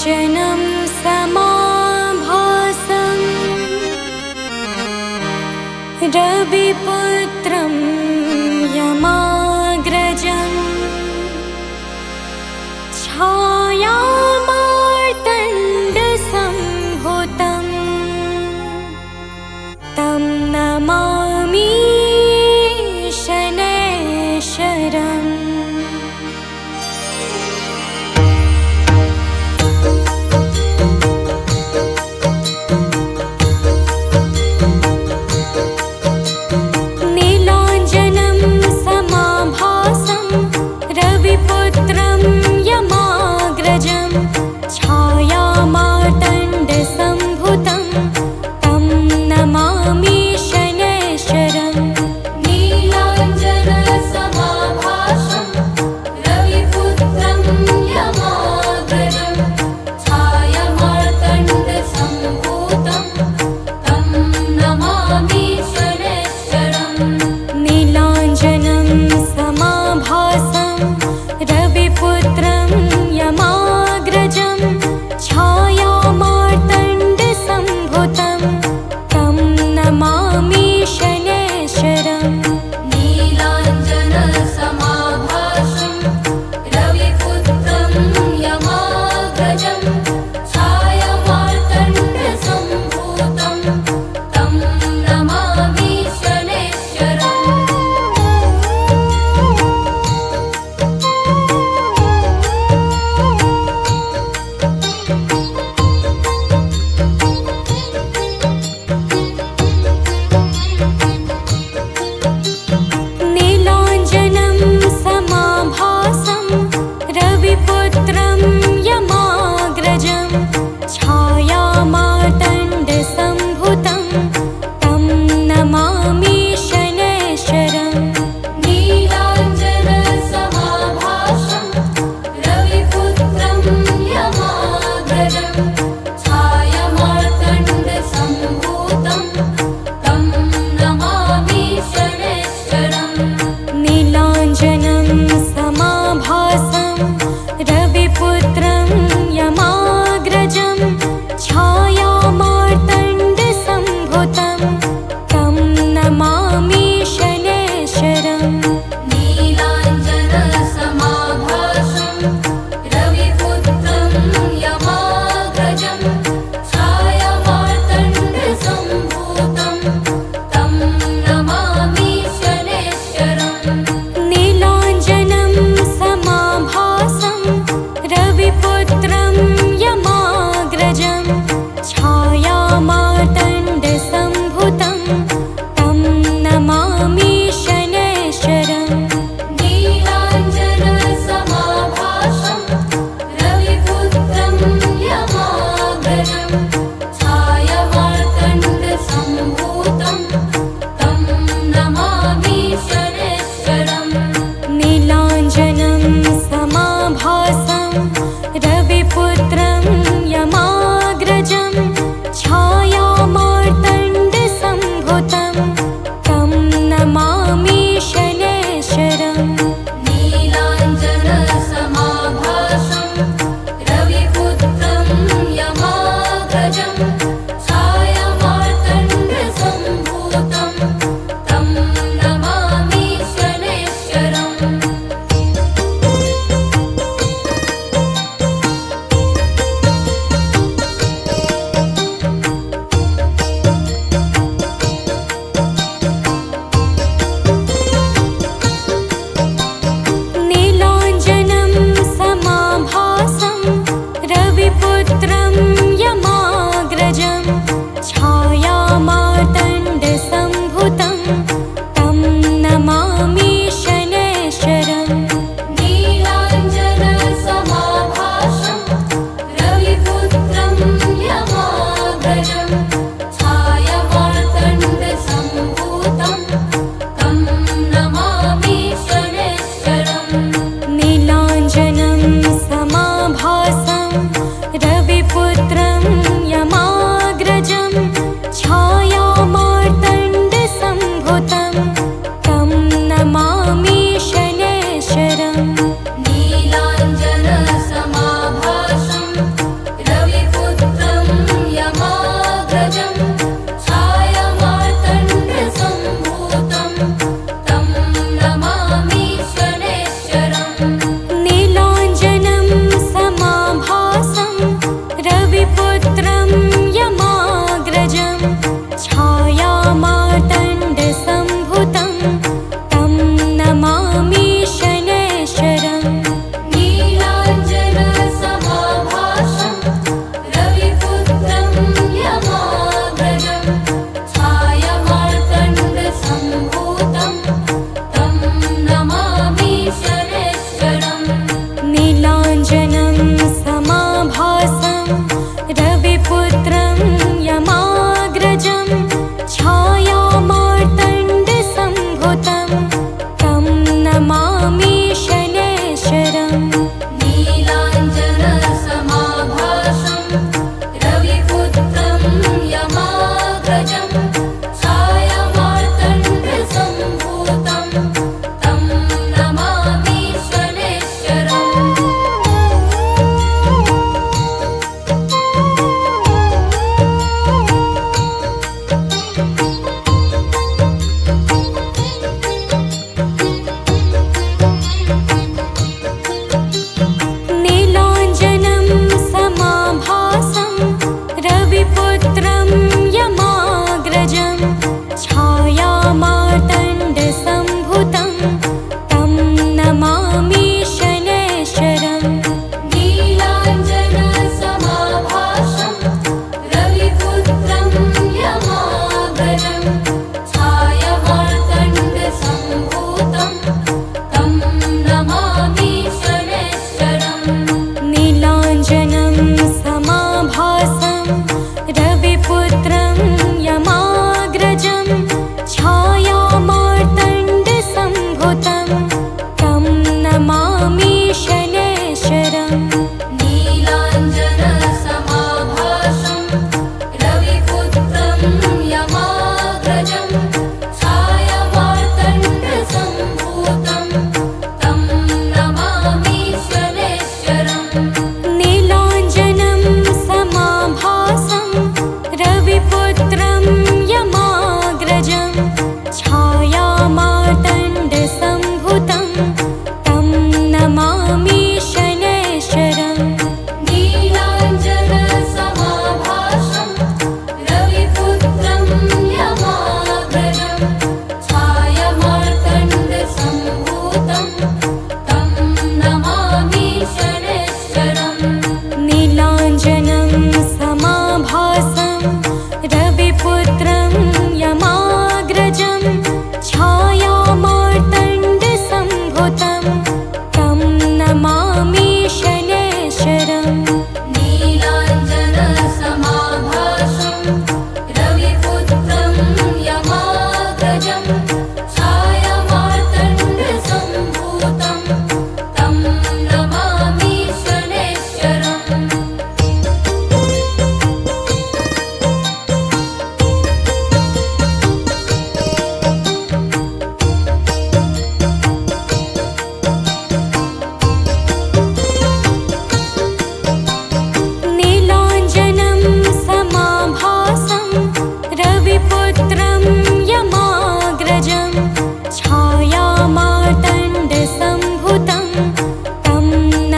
नीलाञ्जनं समाभासं रविपुत्रं यमाग्रजं छायामार्तण्डसम्भूतं तं नमामि शनैश्वरम्।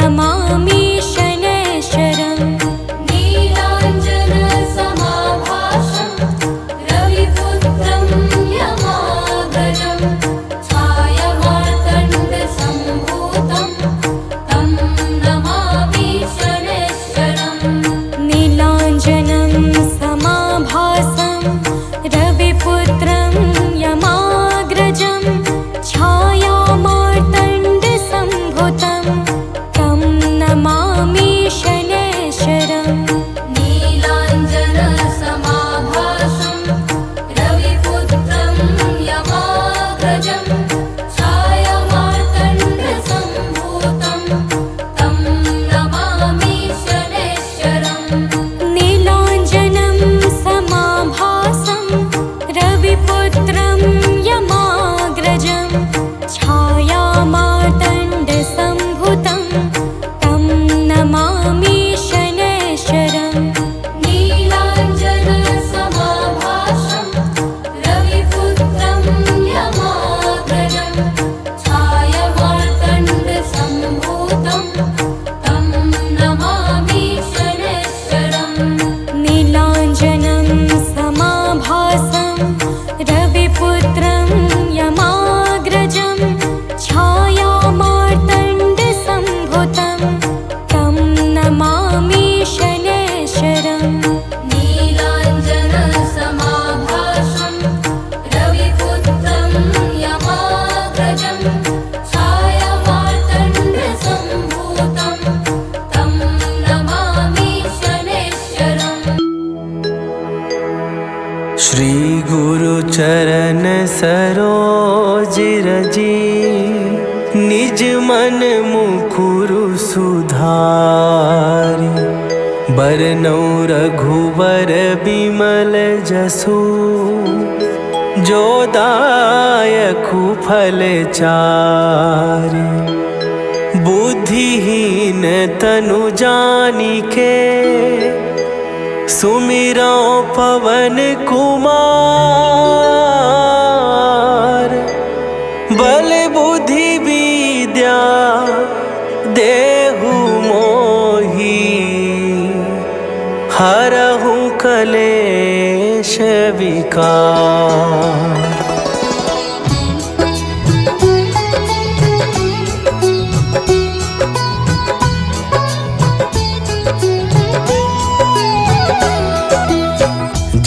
नमामि शनैश्चरम् नीलाञ्जनसमाभासं रविपुत्रं यमाग्रजं छायामार्तण्डसम्भूतं तं नमामि शनैश्चरम् नीलाञ्जनं समाभासं रविपुत्रं यमाग्रजं छायामार्तण्डसम्भूतं तं नमामि शनैश्चरम् नीलाञ्जनसमाभासं रविपुत्रं यमाग्रजं छायामार्तण्डसम्भूतं तं नमामि शनैश्चरम् नीलाञ्जनं समाभासं रविपुत्रं यमाग्रजं छायामार्तण्डसम्भूतं तं नमामि शनैश्चरम् नीलाञ्जनसमाभासं रविपुत्रं यमाग्रजं छायामार्तण्डसम्भूतं तं नमामि शनैश्चरम् नीलाञ्जनं समाभासं रविपुत्रं यमाग्रजं छायामार्तण्डसम्भूतं तं नमामि शनैश्चरम् नीलाञ्जनसमाभासं रविपुत्रं यमाग्रजं छायामार्तण्डसम्भूतं तं नमामि शनैश्चरम् श्री गुरु चरण सरोज रजी निज मन मुकुरु सुधारी बरनौ रघुवर बिमल जसु जो दायकु फल चारि बुद्धिहीन तनु जानिके सुमिरो पवन कुमार बल बुद्धि विद्या देहु मोहि हरहु कलेश विकार।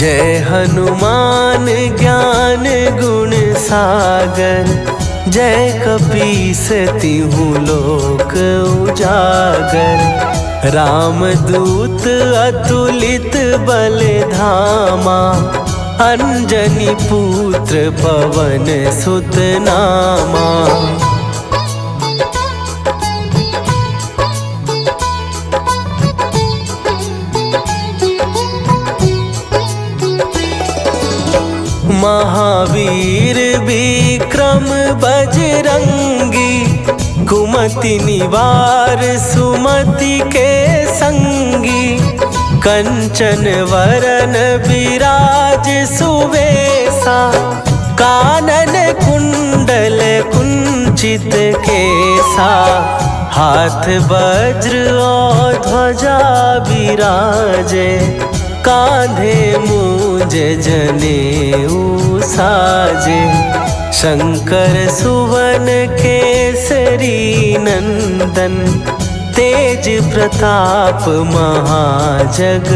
जय हनुमान ज्ञान गुण सागर जय कपीस तिहु लोक उजागर रामदूत अतुलित बल धामा अंजनी पुत्र पवन सुत नामा। महावीर विक्रम बजरंगी कुमति निवार सुमति के संगी कंचन वरन विराज सुवेशा कानन कुंडल कुंचित केसा हाथ वज्र और ध्वजा विराजे कांधे मूंज जनेऊ साजे शंकर सुवन केसरी नंदन तेज प्रताप महाजगवंदन।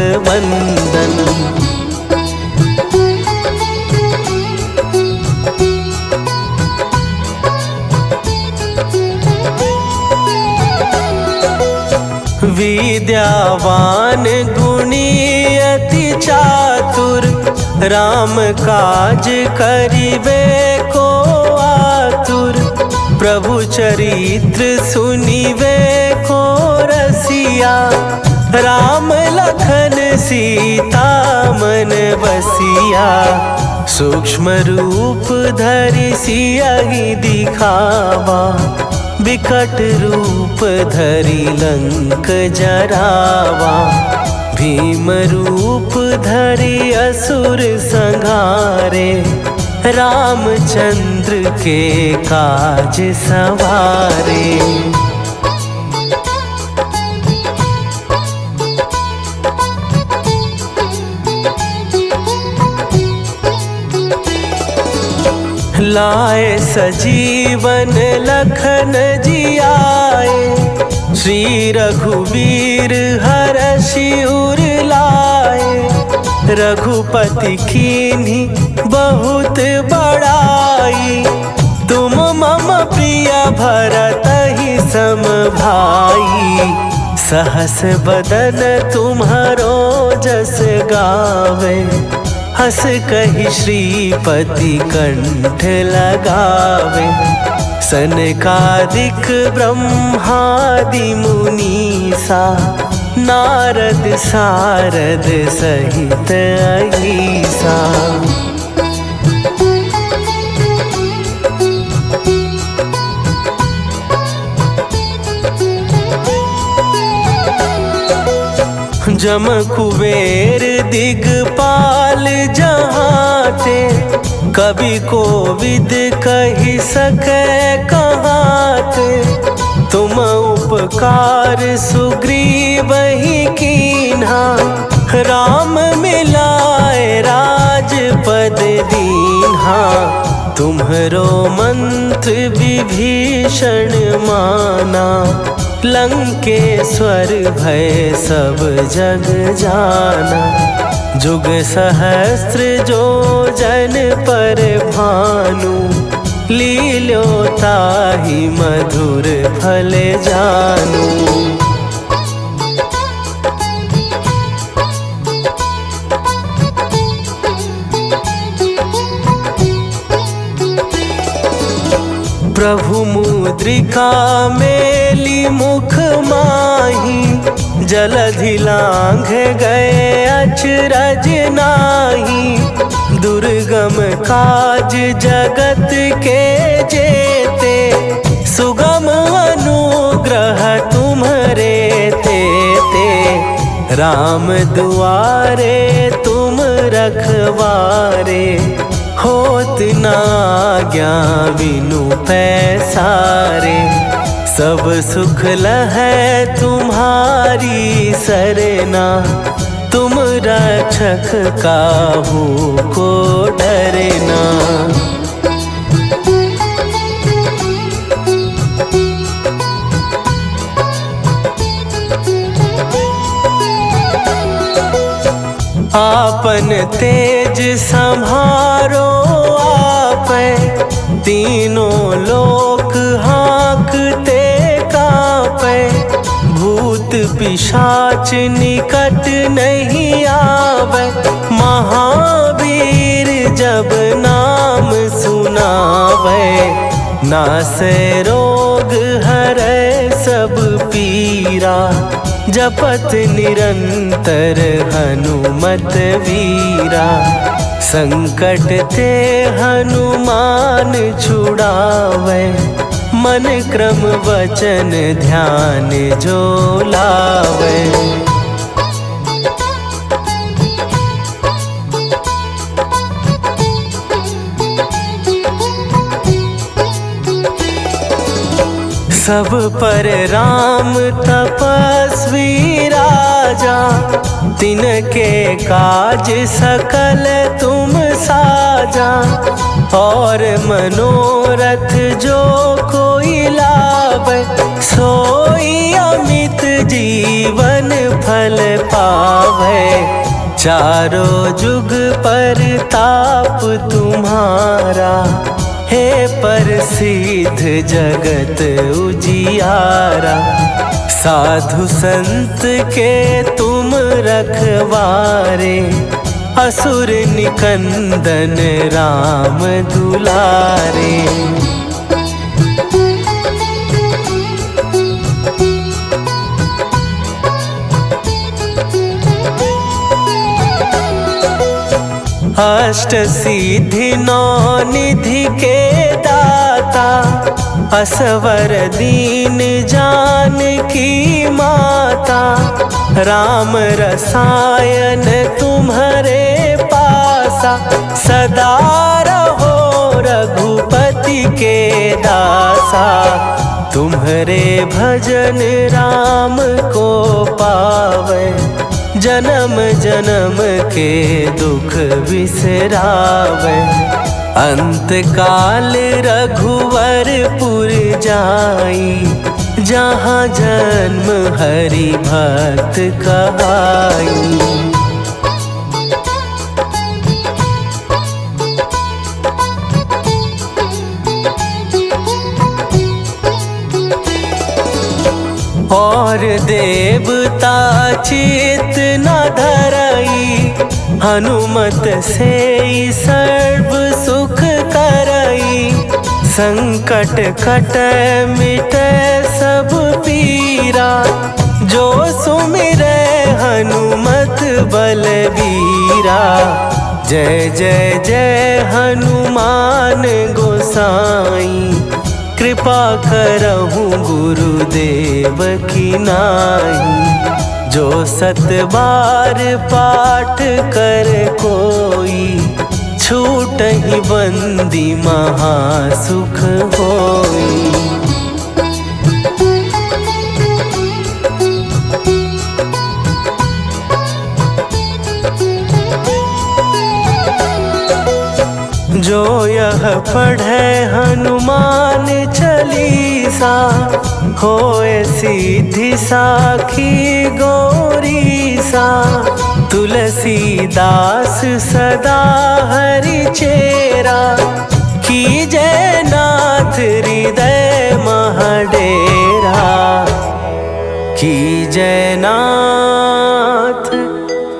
विद्यावान गुणी अति चातुर राम काज करिबे को आतुर प्रभु चरित्र सुनिबे को रसिया राम लखन सीता मन बसिया सूक्ष्म रूप धरि सियहि दिखावा विकट रूप धरि लंक जरावा भीम रूप धरि असुर संहारे रामचंद्र के काज सवारे। लाए सजीवन लखन जियाए, श्री रघुवीर हरषि उर लाए। रघुपति कीन्ही बहुत बड़ाई, तुम मम प्रिय भरतहि सम भाई। सहस बदन तुम्हारो जस गावे, हस कहि श्रीपति कंठ लगावे। सनकादिक ब्रह्मादि मुनीसा, नारद सारद सहित अहिसा। जम कुबेर दिगपाल जहाँ थे, कवि कोविद कहि सकै कहाँ थे। तुम उपकार सुग्रीवहि कीन्हा, राम मिलाए राजपद दीन्हा। तुम्हरो मंत्र विभीषण माना, लंकेश्वर भय सब जग जाना। जुग सहस्त्र जो जन पर भानु, लील्यो ताहि मधुर फल जानू। प्रभु मुद्रिका मेली मुख माही, जलधि लांघ गए अचरज नाही। दुर्गम काज जगत के जेते, सुगम अनुग्रह तुम्हरे तेते। राम दुआरे तुम रखवारे, होत न आज्ञा बिनु पैसारे। सब सुख लहै तुम्हारी सरना, तुम रक्षक काहू को डरना। आपन तेज सम्हारो आपै, तीनों लोक हाँकते कांपै। भूत पिशाच निकट नहीं आवे, महावीर जब नाम सुनावे। नासै रोग हरै सब पीरा, जपत निरंतर हनुमत वीरा। संकट ते हनुमान छुड़ावे, मन क्रम वचन ध्यान जो लावे। सब पर राम तपस्वी राजा, तिनके काज सकल तुम साजा। और मनोरथ जो कोई लावे, सोई अमित जीवन फल पावे। चारों जुग पर ताप तुम्हारा, हे प्रसिद्ध जगत उजियारा। साधु संत के तुम रखवारे, असुर निकंदन राम दुलारे। अष्ट सिद्धि नौ निधि के दाता, असवर दीन जानकी माता। राम रसायन तुम्हारे पासा, सदा रहो रघुपति के दासा। तुम्हारे भजन राम को पावे, जन्म जन्म के दुख बिसरावे। अंत काल रघुवरपुर जाई, जहाँ जन्म हरि भक्त कहाई। और देवता चित न धरई, हनुमत से सर्व सुख करई। संकट कट मिटे सब पीरा, जो सुमिरै हनुमत बलबीरा। जय जय जय हनुमान गोसाई, कृपा करहु गुरुदेव की नाई। जो 7 बार पाठ कर कोई, छूटहि बंदी महासुख होई। जो यह पढ़े हनुमान चालीसा, होए सिद्धि साखी गौरीसा। तुलसीदास सदा हरि चेरा, कीजय नाथ हृदय महडेरा। कीजय नाथ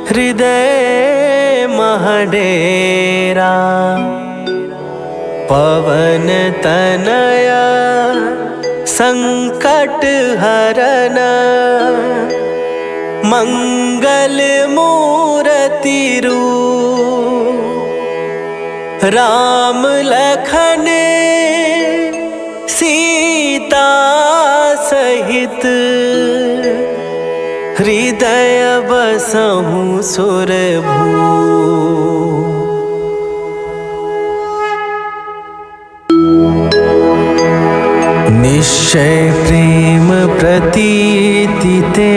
हृदय महडेरा। पवन तनया संकट हरन, मंगल मूर्ति रूप। राम लखन सीता सहित, हृदय बसहु सुरभूप। निश्चय प्रेम प्रतीति ते,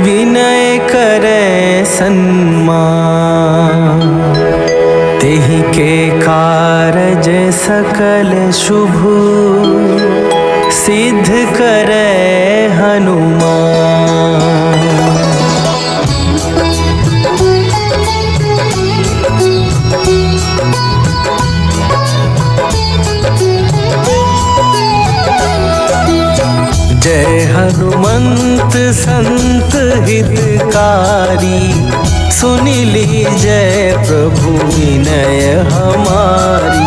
विनय करे सन्मान। तेहि के कारज सकल शुभ, सिद्ध करे हनुमान। जय हनुमंत संत हितकारी, सुनि लीजय प्रभु विनय हमारी।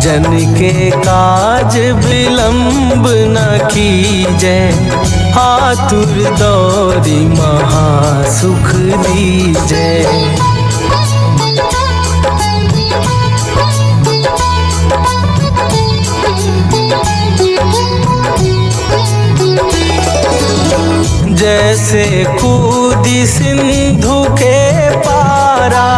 जन के काज विलंब न कीजय, आतुर दौरी महासुख दीजय। जैसे कूदी सिंधु के पारा,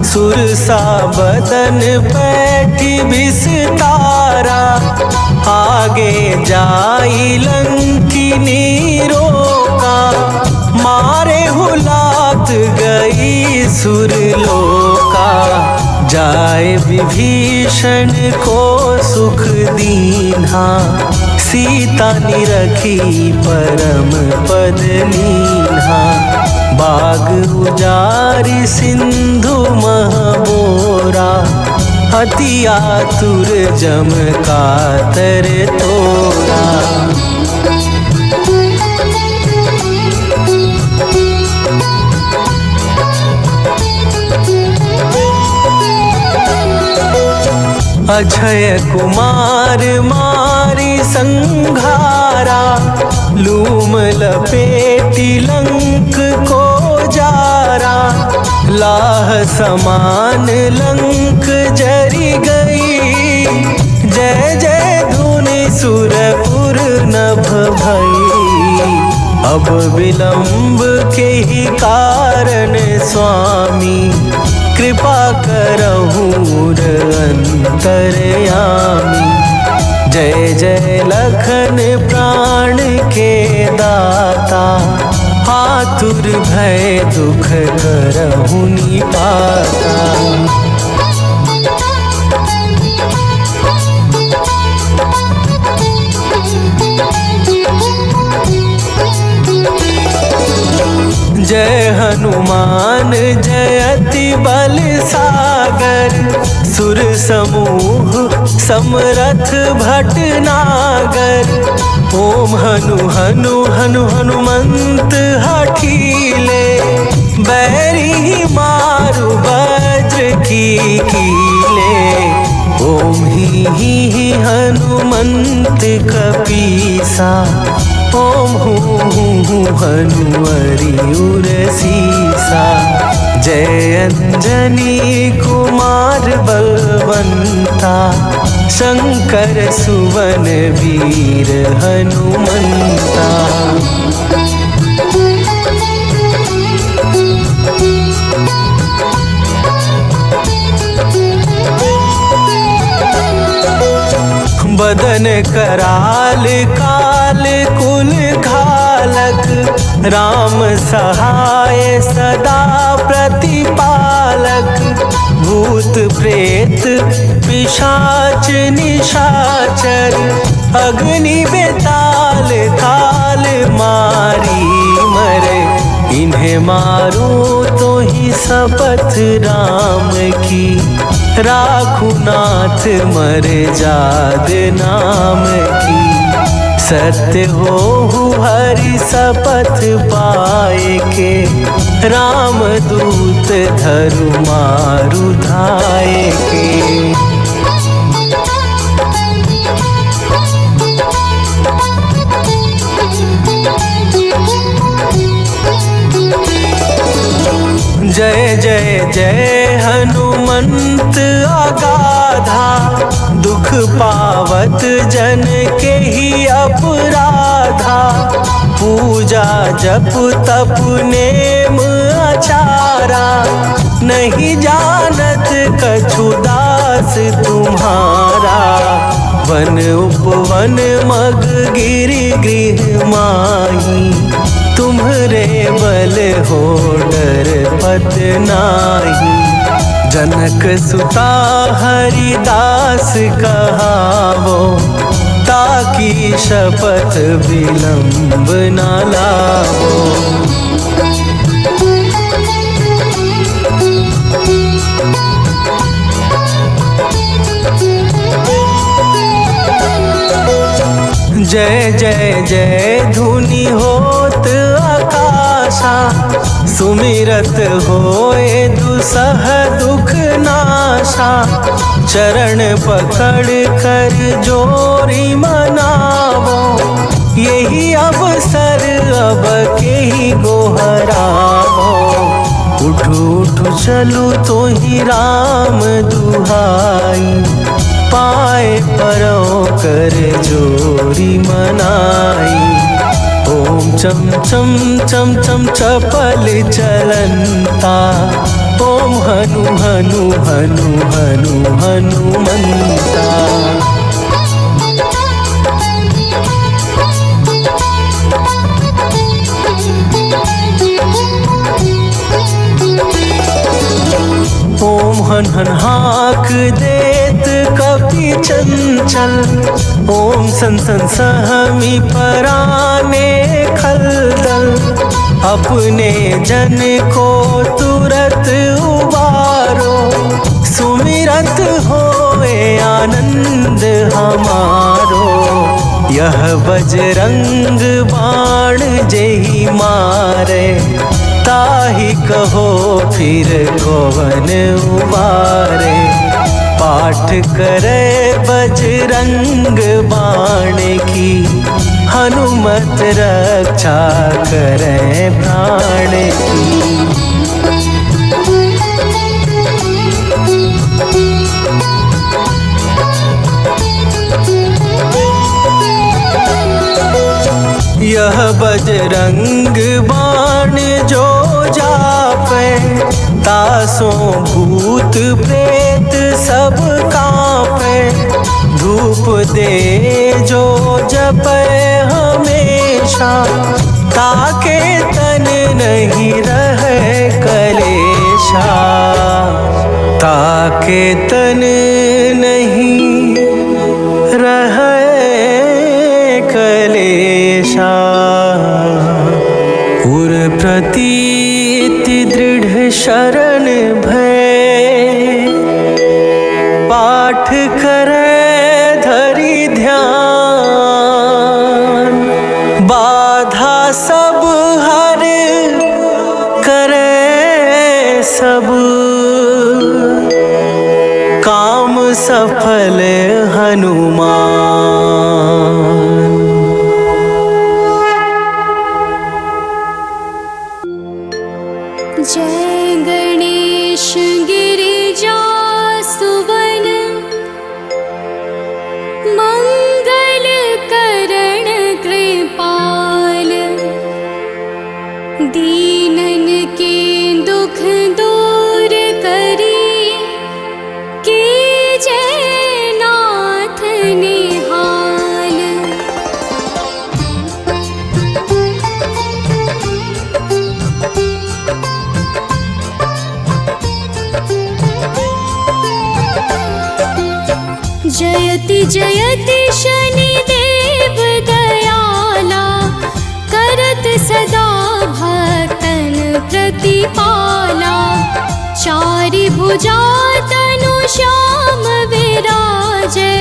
सुरसा बदन बैठी विस्तारा। आगे जाई लंकिनी रोका, मारे हुलात गई सुरलोका। जाए विभीषण को सुख दीन्हा, सीता निरखी परम पद लीन्हा। बाग उजारि सिंधु महबोरा, अति आतुर जम कातर तोरा। अक्षय कुमार मारी संघारा, लूम लपेटी लंक को जारा। लाह समान लंक जरी गई, जय जय धुनि सुरपुर नभ भई। अब विलंब के ही कारण स्वामी, कृपा करहु अंतरयामी। जय जय लखन प्राण के दाता, आतुर भय दुख करहु निपाता। हनुमान जयति बल सागर, सुर समूह समरथ भटनागर। ओम हनु हनु हनु हनुमंत हठीले, बैरी मारु वज्र की कीले। ओम ही हनुमंत कपीसा, ओम हूँ हनुमरि उर सीसा। जय अंजनी कुमार बलवंता, शंकर सुवन वीर हनुमंता। बदन कराल काल कुल घालक, राम सहाय सदा प्रतिपालक। भूत प्रेत पिशाच निशाचर, अग्नि बेताल काल मारी मरे। इन्हें मारो तो ही शपथ राम की, राखू नाथ मर जाद नाम की। सत्य हो हरि शपथ पाए के, राम दूत धरु मारु धाये के। जय जय जय हनुमंत अगाधा, दुख पावत जन के ही अपराधा। पूजा जप तप नेम आचारा, नहीं जानत कछु दास तुम्हारा। वन उपवन मग गिरि गृह माही, तुम्हरे बल हो डर पत नाही। जनक सुता हरिदास कहावो, ताकि शपथ विलंब न लावो। जय जय जय धुनि होत आकाशा, सुमिरत होए दुसह दुख नाशा। चरण पकड़ कर जोरी मनावो, यही अवसर अब के ही गोहरावो। उठ उठ चलू तो ही राम दुहाई, पाए परों कर जोरी मनाई। ओम चम चम चम चम चपल चलंता, ओम हनु हनु हनु हनु हनुमंता। ओम हन हन हाक देत कपि चंचल, ओम सन सन सहमी पराने खलदल। अपने जन को तुरत उबारो, सुमिरत होए आनंद हमारो। यह बजरंग बाण जेहि मारे, ताहि कहो फिर कौन उबारे। पाठ करे बजरंग बाण की, हनुमत रक्षा करे प्राण की। यह बजरंग बाण जो जापे, तासों भूत प्रेत सब कांपे। धूप दे जो जपे हमेशा, ताके तन नहीं रहे कलेशा। ताके तन नहीं रहे कलेशा। उर प्रतीति सफल हनुमान। जय गणेश गिरिजा सुवन मंगल करण कृपाल। दीनन के दुख दूर करी कीजय नाथ निहाल। जयति जयति शनिदेव दयाला करत सदा भक्तन प्रतिपाला। चारि भुजा तनु श्याम विराजे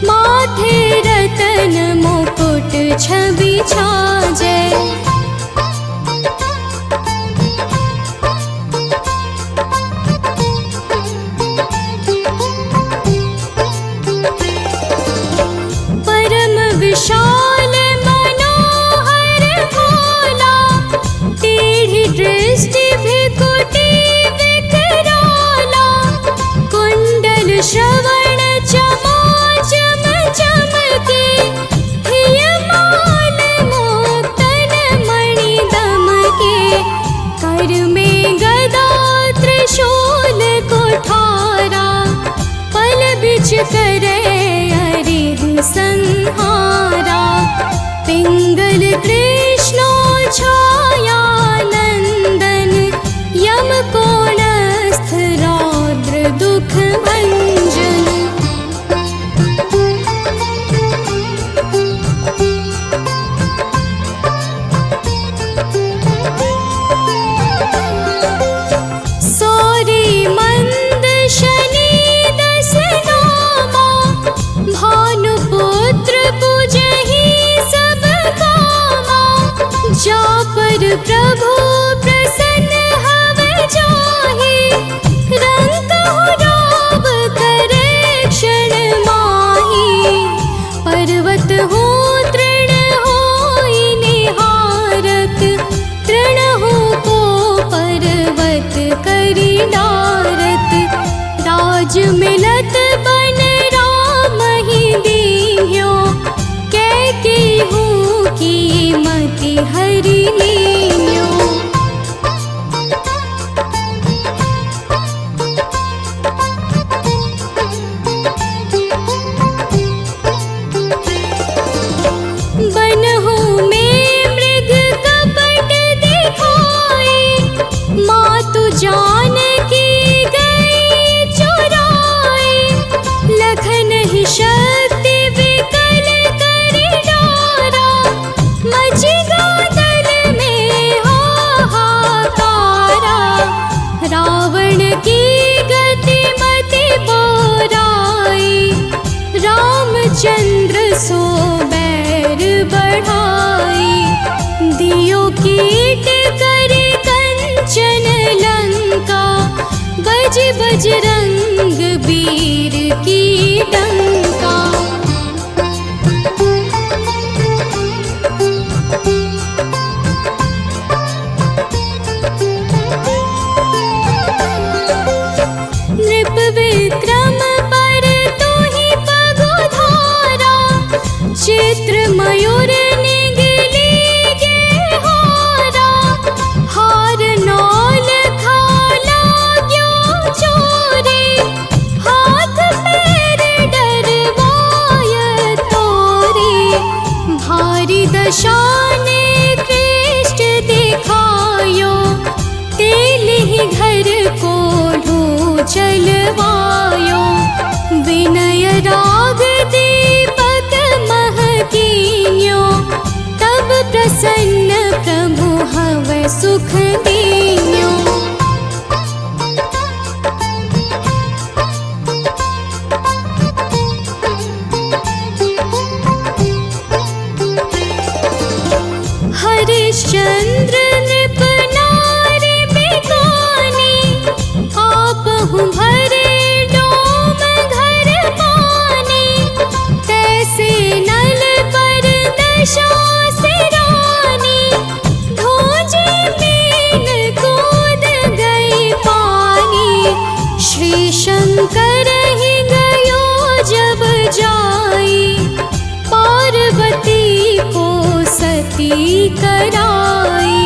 माथे रतन मुकुट छवि छाजे। विशाल मनोहर भोला टेढ़ी दृष्टि भृकुटी विकराला। कुंडल श्रवण चमा चम चमके हियमाल मुक्तन मणि दमके। कर में गदा त्रिशूल कुठारा पल बिच करे हरिह संहारा। पिंगल कृष्णो छाया नंदन यम कोणस्थ रौद्र दुख भंजन। सौरी मंद शनि दस नामा भानुपुत्र पूजहि सब कामा। जा पर प्रभु प्रसन्न हव जाहि रंकहु राव करे क्षण माहि। पर्वत हो तृण होई निहारत तृणहु को पर्वत करि डारत। राज मिलत बन राम ही दीन्ह्यो कैकेयी की मति हरि लीन्ह्यो। बनहु में मृग कपट दिखाए मातु जानकी गई चुराए। लखन ही शक्ति विकल करि डारा मचि गादल में हाहाकारा। रावण की गति मति बोराई रामचंद्र सो बैर बढ़ाई। दियो कीट करि कंचन लंका बज बजरंग वीर की डंका। नृप विक्रम पर तुहि पगुधारा। चित्र मयूर निगली गे हारा। हार नौल खाला ग्यो चोरी हाथ पैर डरवाय तोरी। भारी दशाने कृष्ट दिखायो तेलिहि घर को ढो चलवायो। विनय राग दीपक महकीन्यो तब प्रसन्न प्रभु हव सुख दीन्यो। हरिश्चंद्र नृप नारी बिकानी आपहु भरे डोम घर स्तुति कराई।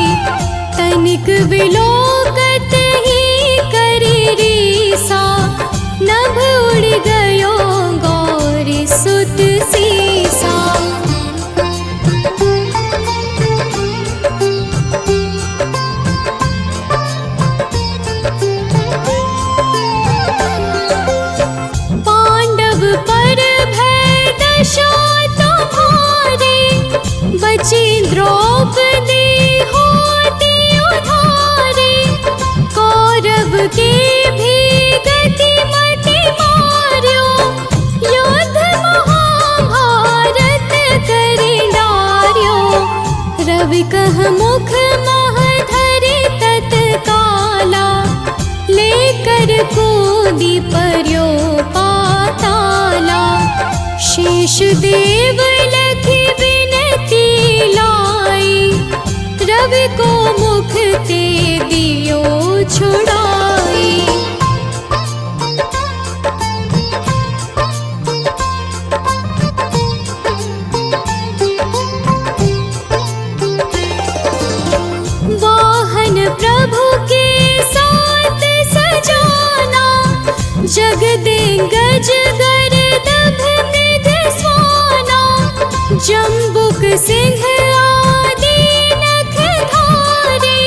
तनिक विलोकत ही करी रीसा, नभ उड़ गयो गौरी सुत सीसा। पांडव पर भय दशा तुम्हारे, बची द्रौपदी होती उधारे। कौरव के भी गति मति मार्यो, युद्ध महाभारत करि डार्यो। रवि कह मुख मह धरि तत्काला, लेकर कूदि पर्यो पाताला। शेष देव लखि विनती लाई, रवि को मुख ते दियो छुड़ाई। वाहन प्रभु के साथ सजाना, जग दिग्गज गर्दभ मृग स्वाना। जम्बुक सिंह आदि नख धारे,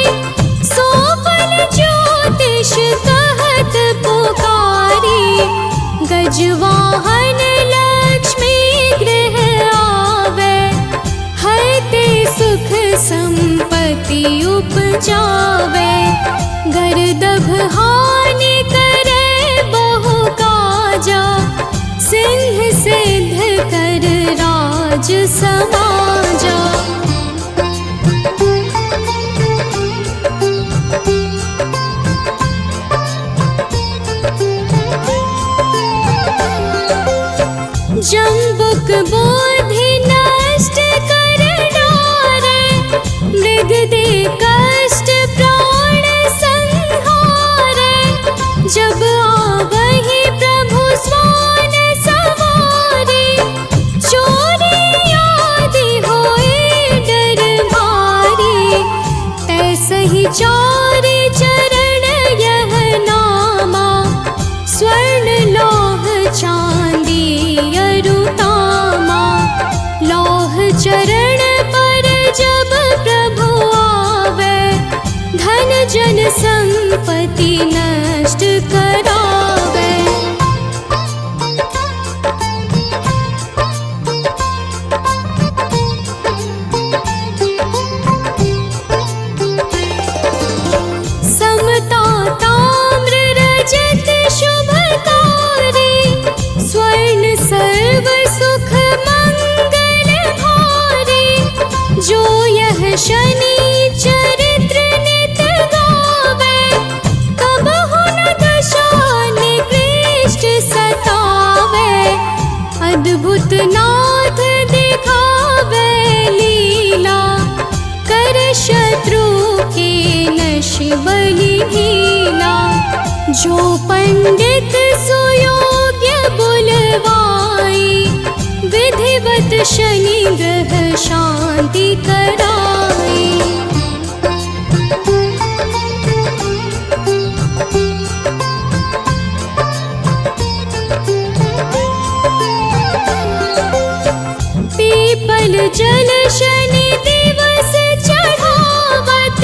सोफल ज्योतिष कहत पुकारी। गजवाहन लक्ष्मी गृह आवे, हरते सुख संपत्ति उपजावे। गर्दभ हानि करे बहु काजा, सिंह सिद्ध कर राज समाजा। जम्बुक बोधि नष्ट कर डारे, मृग दे कष्ट प्राण संहारे। जब आवहि प्रभु स्वान सवारी, चोरी आदि होए डर भारी। तैसहि चारि चरण यह नामा, स्वर्ण लौह चांदी अरुतामा। लौह चरण पर जब प्रभु आवे, धन जन संपत्ति नष्ट करावे। समता ताम्र रजत शुभकारी, स्वर्ण सर्व सुख मंगल भारी। जो यह शनि चरित्र नित गावे, कबहु न दशा निकृष्ट सतावे। अद्भुत नाथ दिखावे लीला, कर शत्रु के नश बलि हीला। जो पंडित सुयोग्य बुलवाई, विधिवत शनि ग्रह शांति कराई। पीपल जल शनि दिवस चढ़ावत,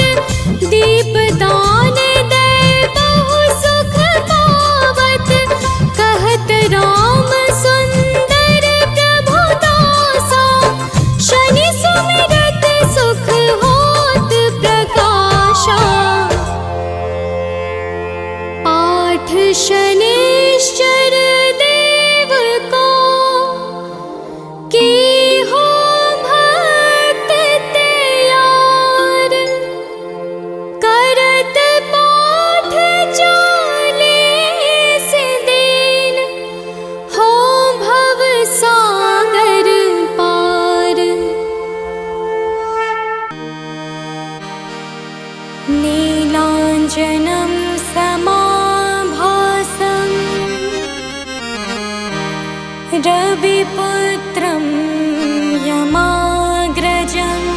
दीप दान दे बहु सुख पावत। कहत राम सुंदर प्रभु दासा, शनि सुमिरत सुख होत प्रकाशा। पाठ शनिश्चर देव को, की हो भक्त तैयार। करत पाठ 40 दिन, हो भव सागर पार। नीलांजनं समाभासं, रविपुत्रं यमाग्रजम्।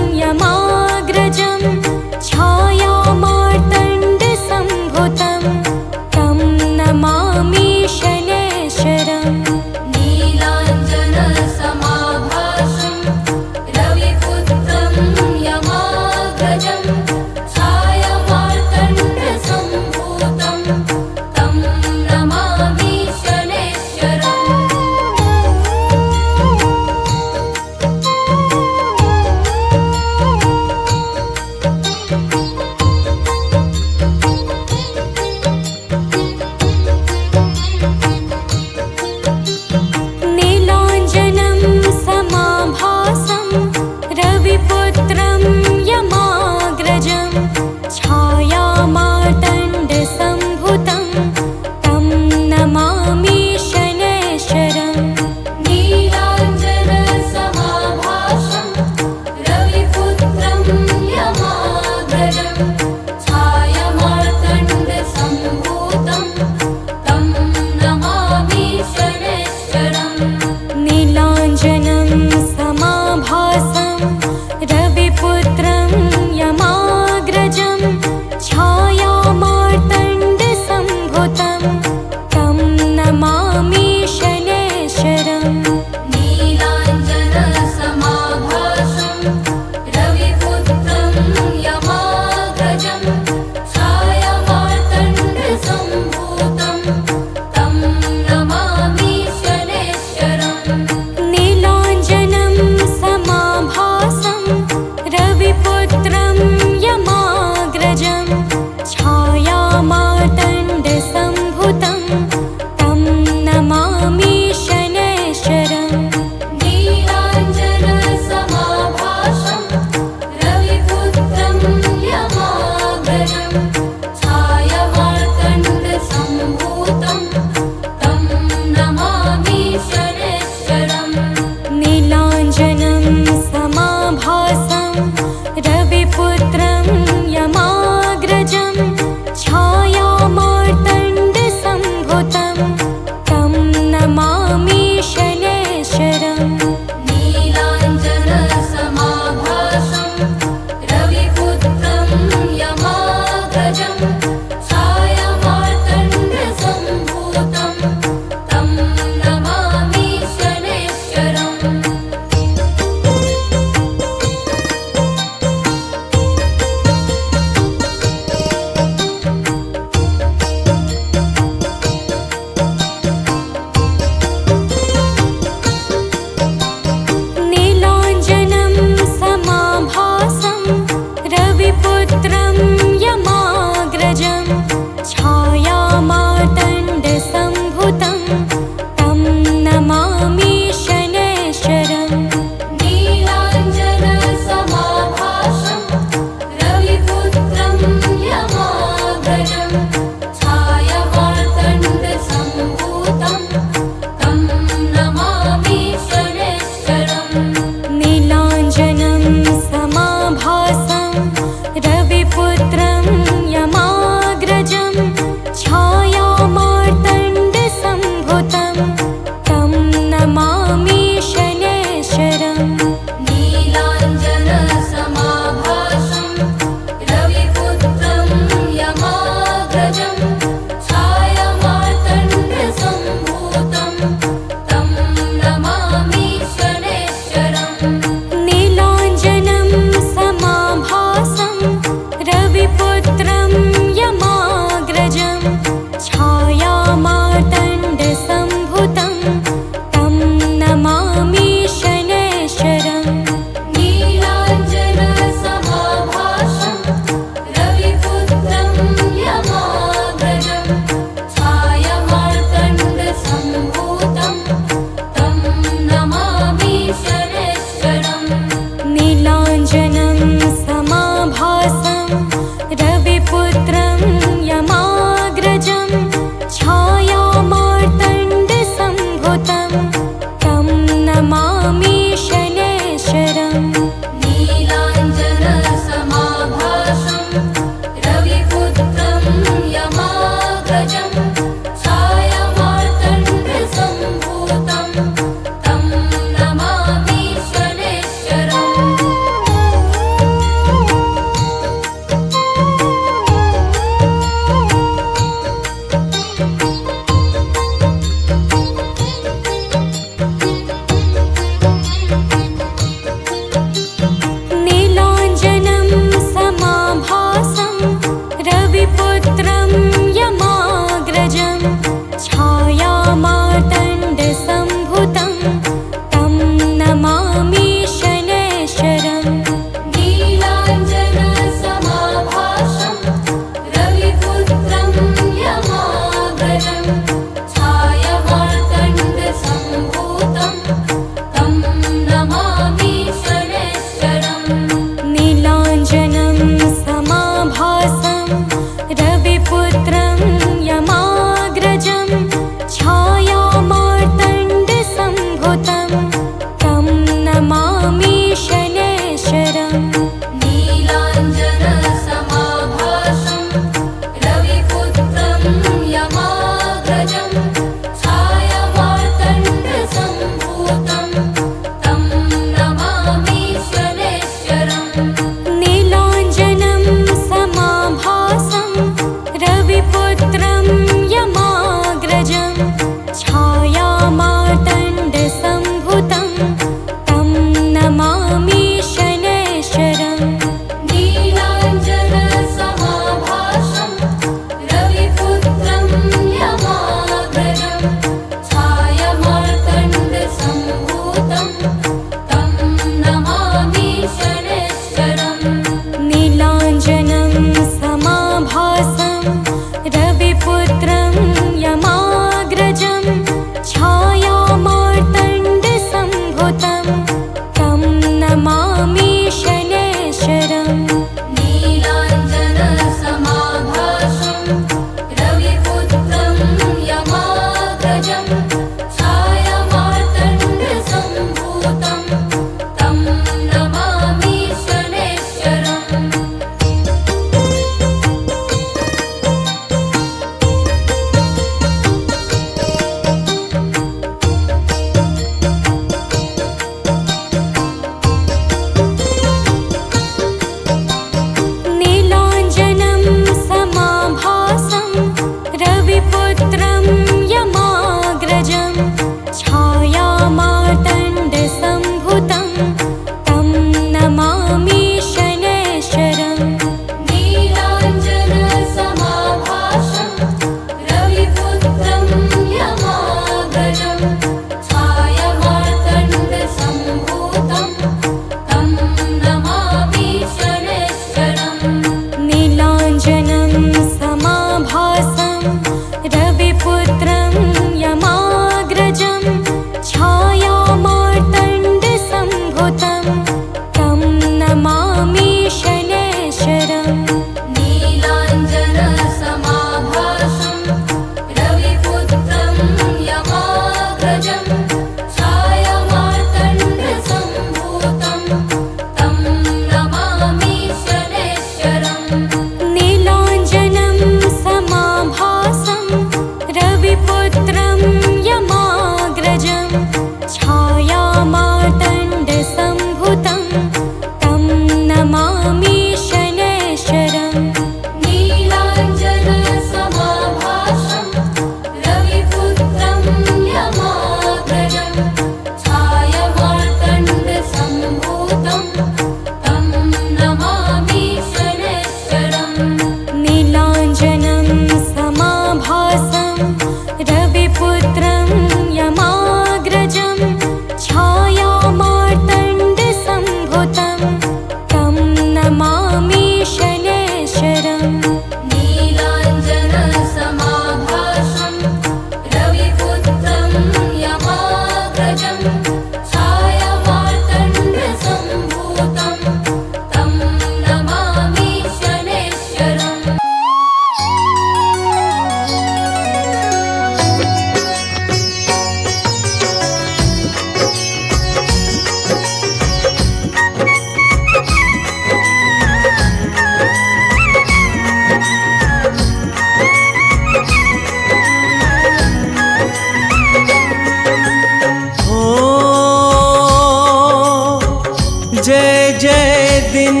जय जय दिन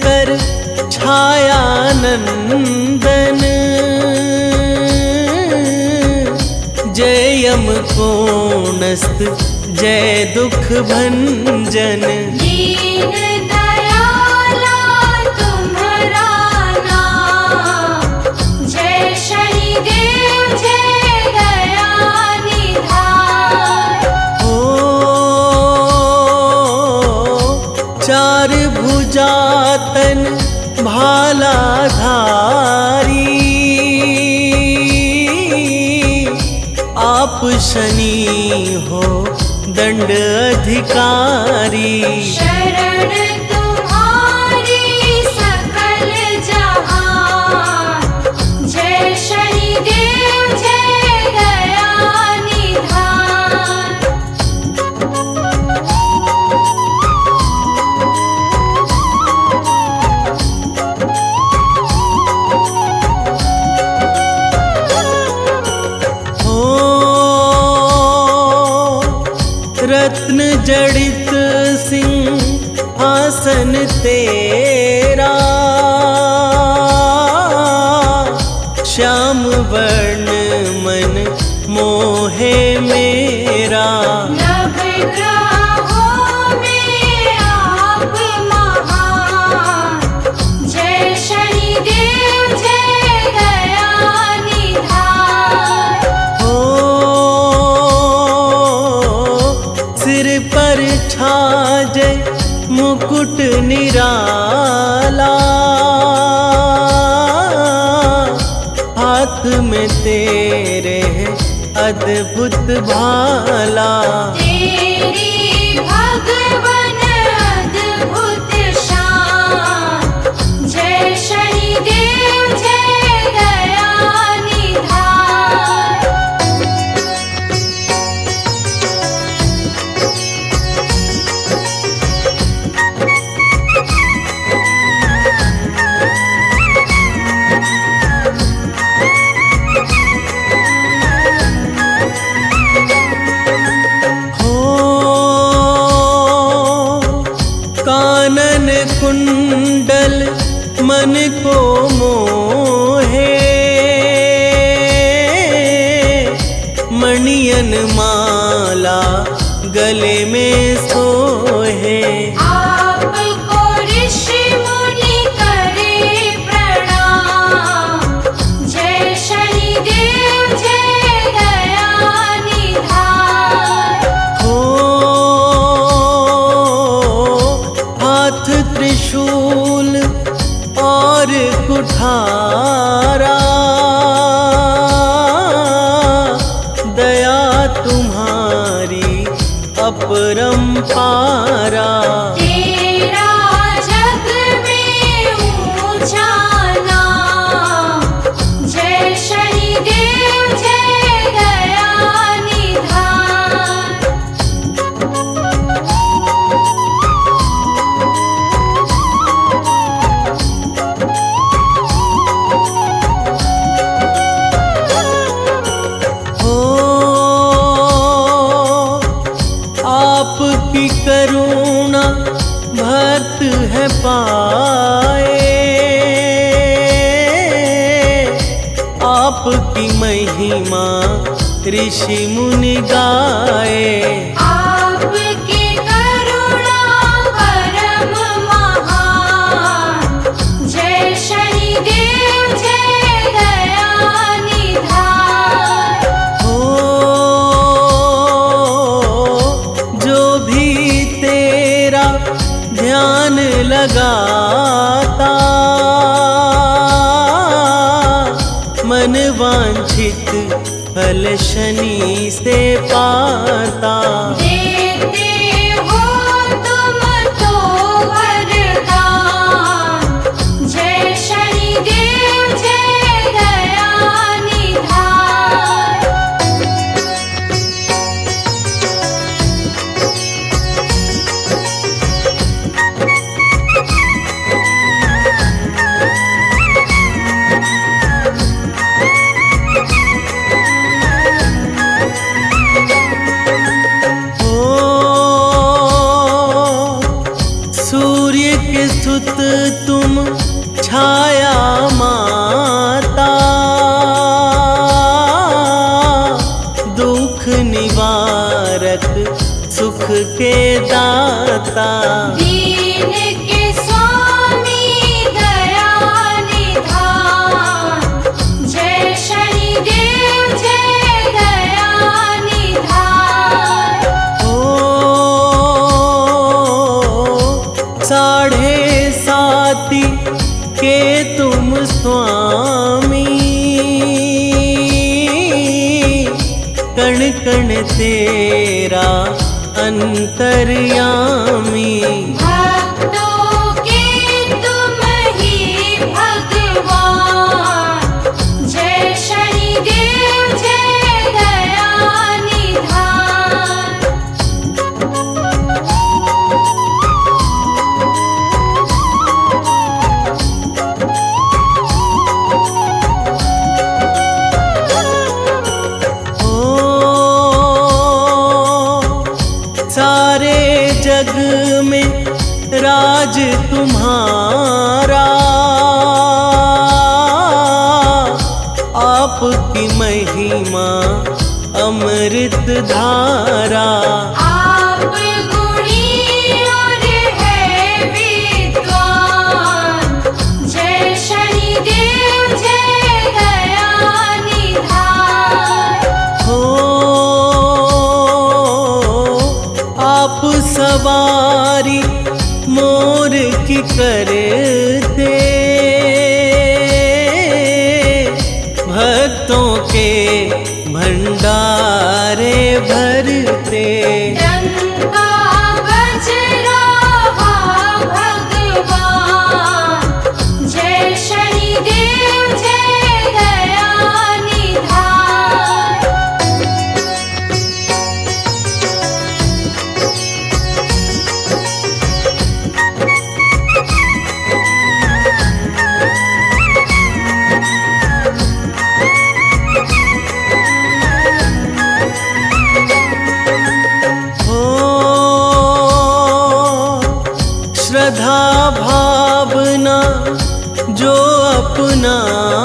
कर छाया नंदन, जय यम कोणस्त जय दुख भंजन। दीन दयाला तुम्हारा नाम, जय शनिदेव जय दया निधान। चार भुजातन भाला धारी, आप शनि हो दंड अधिकारी। शरण तुम्हारी सकल जहान, जय शनिदेव जय दया निधान। रत्न जड़ित सिंहासन तेरा, श्याम वर्ण मन मोहे मेरा। नवग्रहों में आप महान, जय शनिदेव जय दया निधान। सिर पर छाजे मुकुट निराला, हाथ में तेरे अद्भुत भाला। तेरी भगवन अद्भुत शान, जय शनिदेव जय दया निधान। कानन कुंडल मन को मोहे, मणियन माला गले में सोहे। आपको ऋषि मुनि करे प्रणाम, जय शनिदेव जय दया निधान। हाथ त्रिशूल और कुठारा, दया तुम्हारी अपरंपारा। तेरा जग में ऊंचा नाम, जय शनिदेव जय दया निधान। आपकी करुणा भक्त है पाए, आपकी महिमा ऋषि मुनि गाए। आपकी करुणा परम महान, जय शनिदेव जय दया निधान। जो भी तेरा ध्यान लगाता, मन वांछित फल शनि से पाता। देते हो तुम तो वरदान, जय शनिदेव जय दया निधान। स्तुत तुम छाया माता, दुख निवारक सुख के दाता। दीन के स्वामी दया निधान, जय शनिदेव जय दया निधान। ओ साढ़े साती के तुम स्वामी, कण कण तेरा अंतर्यामी। भक्तों के तुम ही भगवान, जय शनिदेव जय दया निधान। ओ सारे जग में राज तुम्हारा, आपकी महिमा अमृत धारा। आप गुणी और है विद्वान, जय शनिदेव जय दया निधान। हो आप सवारी मोर की करते, भक्तों के भंडारे भरते। डंका बज रहा भगवान, जय शनिदेव जय दया निधान। हो श्रद्धा भावना जो अपनाए,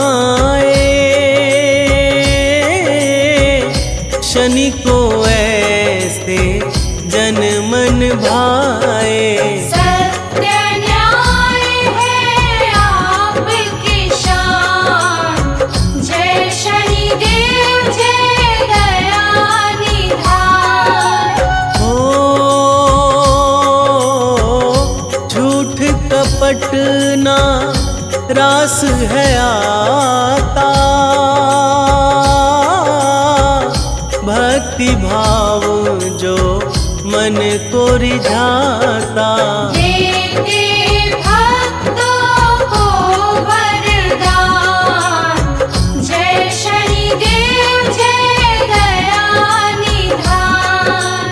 शनि को ऐसे जन मन भाए। सत्य न्याय है आपकी शान, जय शनिदेव जय दया निधान। हो झूठ कपट ना रास है आता, भक्ति भाव जो मन को रिझाता। देते भक्तों को वरदान, जय शनिदेव जय दया निधान।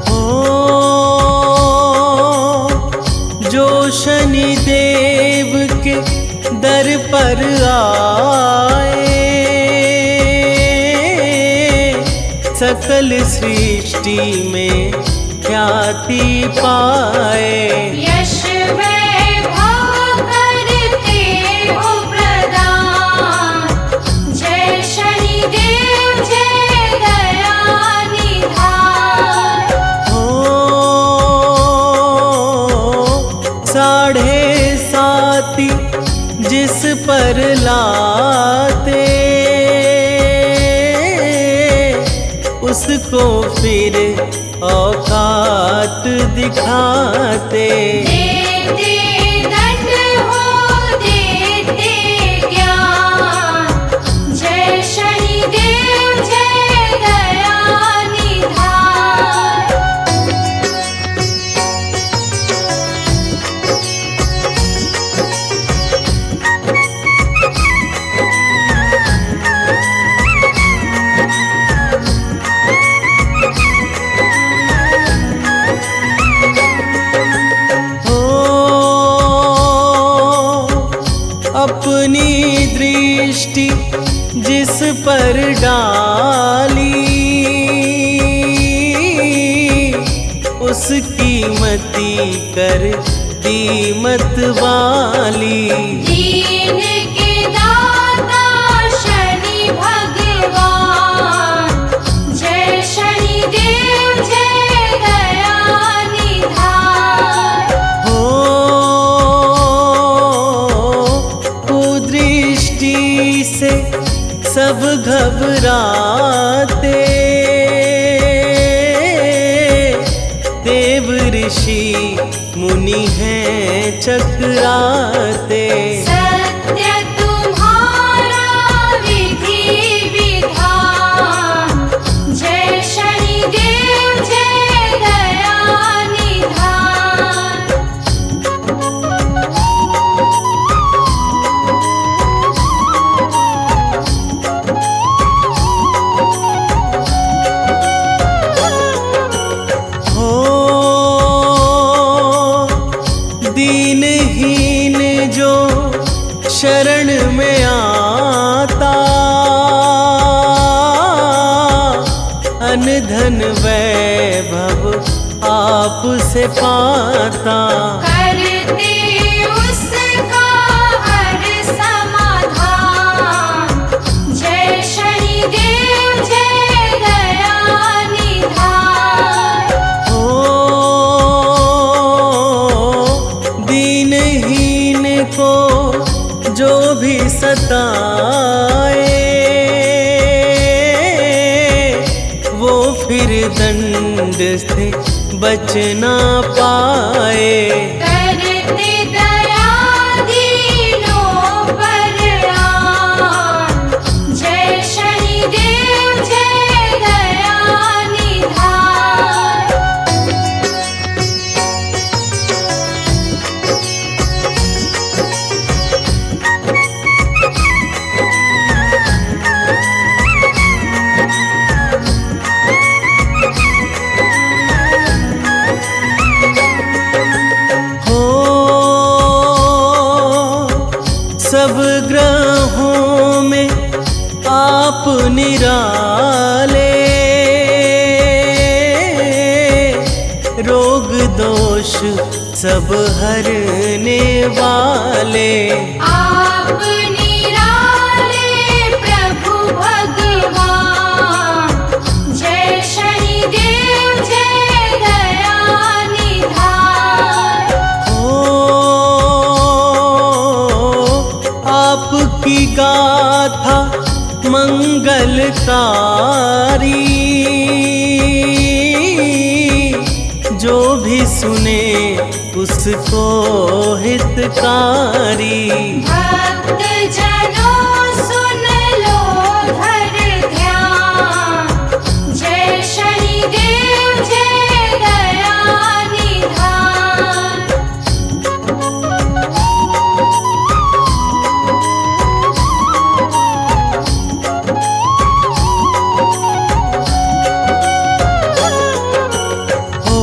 हो जो शनि देव के दर पर आए, सकल सृष्टि में ख्याति पाए। यश वैभव करते हो प्रदान, जय शनिदेव जय दया निधान। हो साढ़े साती जिस पर लाते, उसको फिर औकात दिखाते। देते दंड हो देते ज्ञान, जय शनिदेव जय दया निधान। हो अपनी दृष्टि जिस पर डाली, उसकी मति कर दी मतवाली। दीन के दाता शनि भगवान, जय शनि देव जय दया निधान। हो कुदृष्टि से सब घबराते, देव ऋषि मुनि हैं चकराते। सत्य तुम्हारा विधि विधान, जय शनि देव जय दया निधान। हो दीनहीन जो शरण में आता, अनधन वैभव आप से पाता। करते उसका हर समाधान, जय शनि देव जय दया निधान। हो दीनहीन को जो भी सताए, वो फिर दंड से बच ना पाए। करते दया दीनों पर आन, जय शनि देव जय दया निधान। हो सब ग्रहों में आप निराले, रोग दोष सब हरने वाले। आप निराले प्रभु भगवान, जय शनि देव जय दया निधान। हो आपकी गाथा मंगलकारी, जो भी सुने उसको हितकारी। भक्त जनों सुन लो धर ध्यान, जय शनि देव जय दया निधान। हो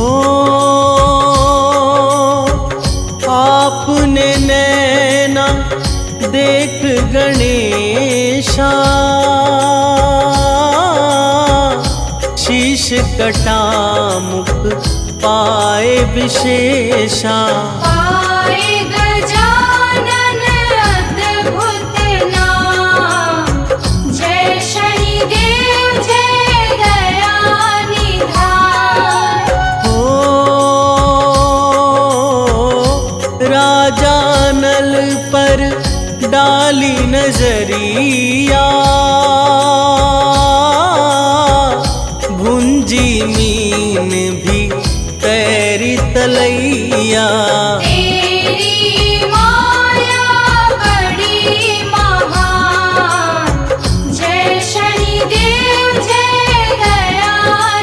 आपने नैना देख गणेशा, शीश कटा मुख पाए विशेषा। पाए गजानन अद्भुत नाम, जय शनि देव जय दया निधान। हो राजा नल पर डाली नजरिया, भुंजी मीन भी तैरी तलैया। तेरी माया बड़ी महान, जय शनि देव जय दया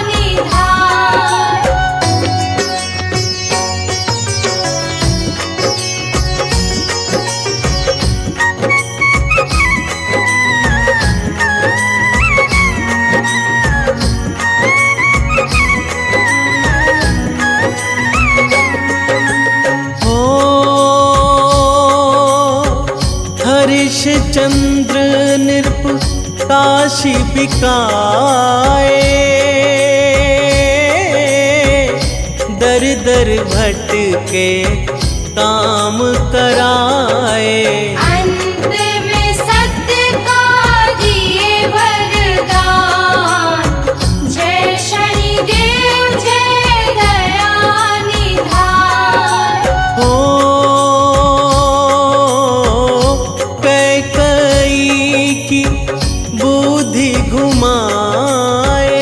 निधान। चंद्र नृप काशी बिकाए, दर दर भटके काम कराए। अंत में सत्य का दिए वरदान, जय शनिदेव जय दया निधान। हो कैकई की बुद्धि घुमाए,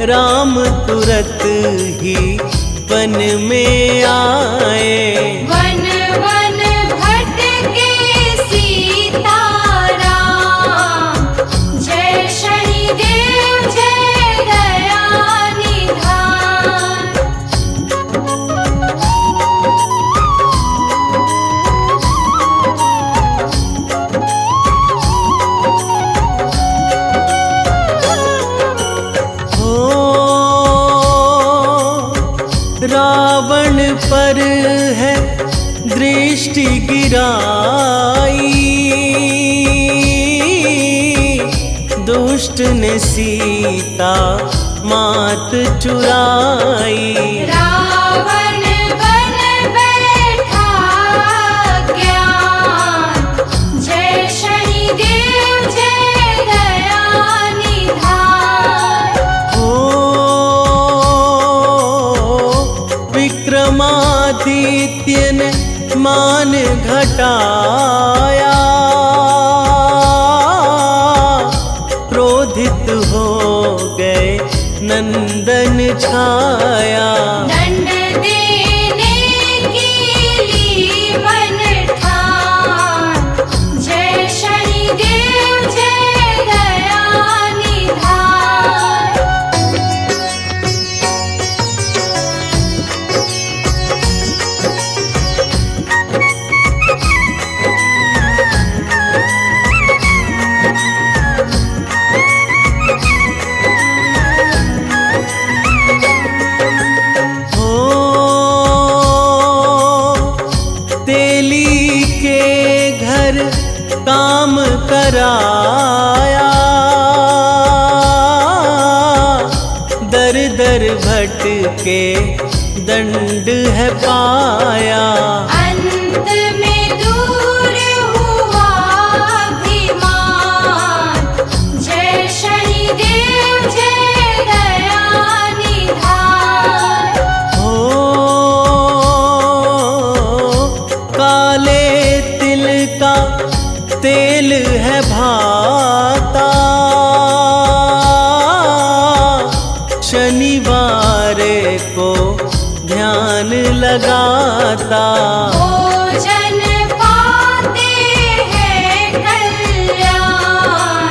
राम तुरत ही वन में आए। वन वन भटके सीताराम, जय शनिदेव जय दया निधान। हो रावण पर है दृष्टि गिराई, दुष्ट ने सीता मात चुराई। रावण बन बैठा ज्ञान, जय शनिदेव जय दया निधान। हो विक्रमादित्य ने मान घटाया, क्रोधित हो गए नंदन छाया। दंड देने की ली मन ठान, जय शनिदेव जय दया निधान। हो तेली के घर काम कराया, दर दर भटके दंड है पाया। अंत में दूर हुआ अभिमान, जय शनिदेव जय दया निधान। हो काले तिल का तेल है भाता, शनिवार को ध्यान लगाता। भोजन पाते हैं कल्याण,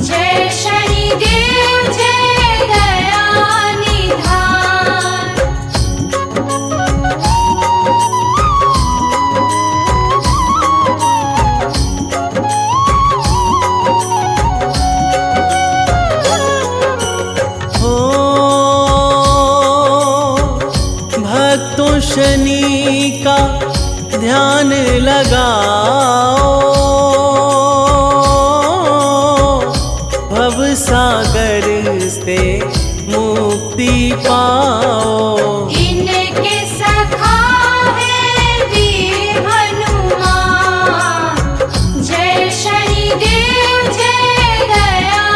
जय शनिदेव जय दया निधान। हो भक्तों शनि का ध्यान लगाओ, भव सागर से मुक्ति पाओ। इनके सखा है वीर हनुमान, जय शनिदेव जय दया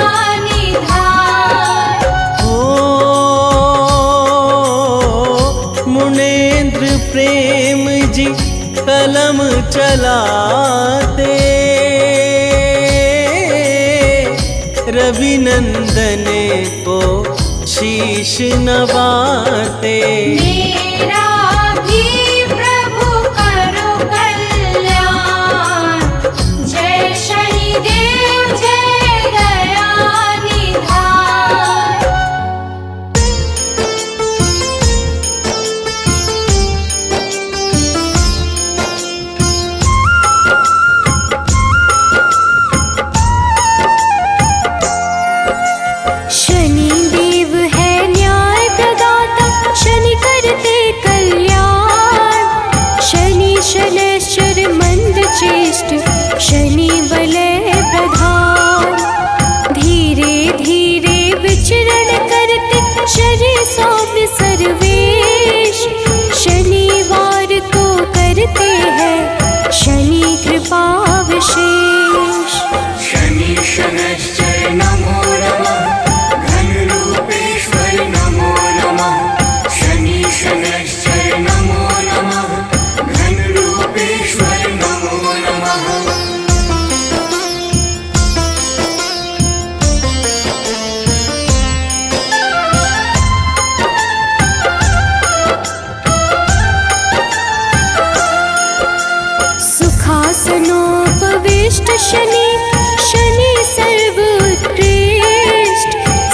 निधान। हो मुनेन्द्र प्रेम जी कलम चलाते, रविनंदन को शीश नवाते। मेरा भी प्रभु करो कल्याण, जय शनिदेव जय दया निधान। शनिदेव है न्याय प्रदाता, शनि करते कल्याण। शनि सौम्य सर्वेश, शनिवार को करते हैं शनि कृपा विशेष। शनि शनैश्चर नमो नमः, घन रूपेश्वर नमो नमः। शनि शनैश्चर नमो नमः, घन रूपेश्वर नमो नमः। सुखासनोपविष्ट शनि, शनि सर्वोत्कृष्ट,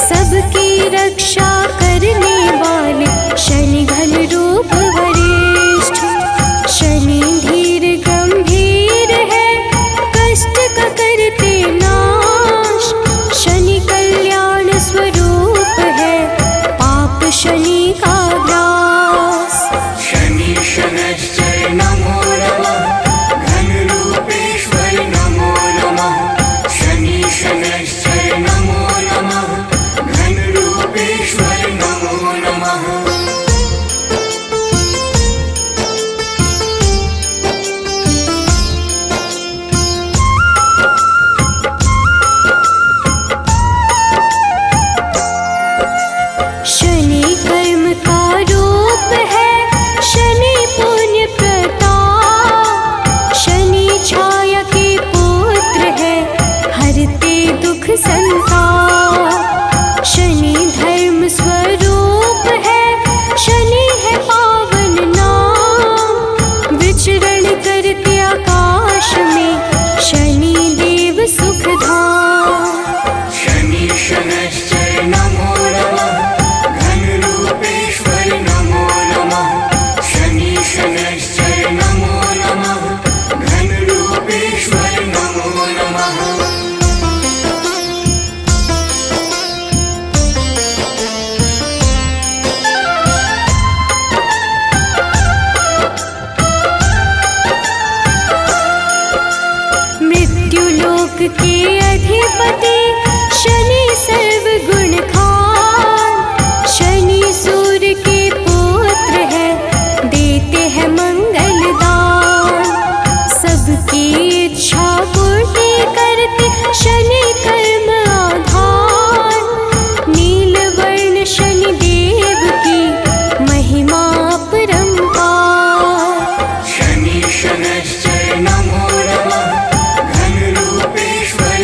सबकी रक्षा करने वाले शनि घन रूप वरिष्ठ। शनि धीर गंभीर है, कष्ट का करते नाश, शनि कल्याण स्वरूप है, पाप शनि का ग्रास। शनि शनैश्चर नमो नमः, घन रूपेश्वर नमो नमः। शनि शनैश्चर नमो नमः, घन रूपेश्वर नमो नमः। शनि कर्म का रूप है, शनि पुण्य प्रताप, शनि छाया के पुत्र है, हरते दुख संताप। शनि धर्म स्वरूप है, शनि है पावन नाम, विचरण करते आकाश में शनि देव सुखधाम। शनि शनैश्चर नमो नमः, घन रूपेश्वर नमो नमः। शनि शनैश्चर नमो नमः, घन रूपेश्वर नमो नमः। मृत्युलोक के अधिपति शनि सर्वगुण खान, शनि सूर्य के पुत्र है, देते हैं मंगल दान। सबकी इच्छा पूर्ति करते शनि कर्म आधार, नीलवर्ण शनि देव की महिमा परंपार। शनि शनैश्चर नमो नमः, घन रूपेश्वर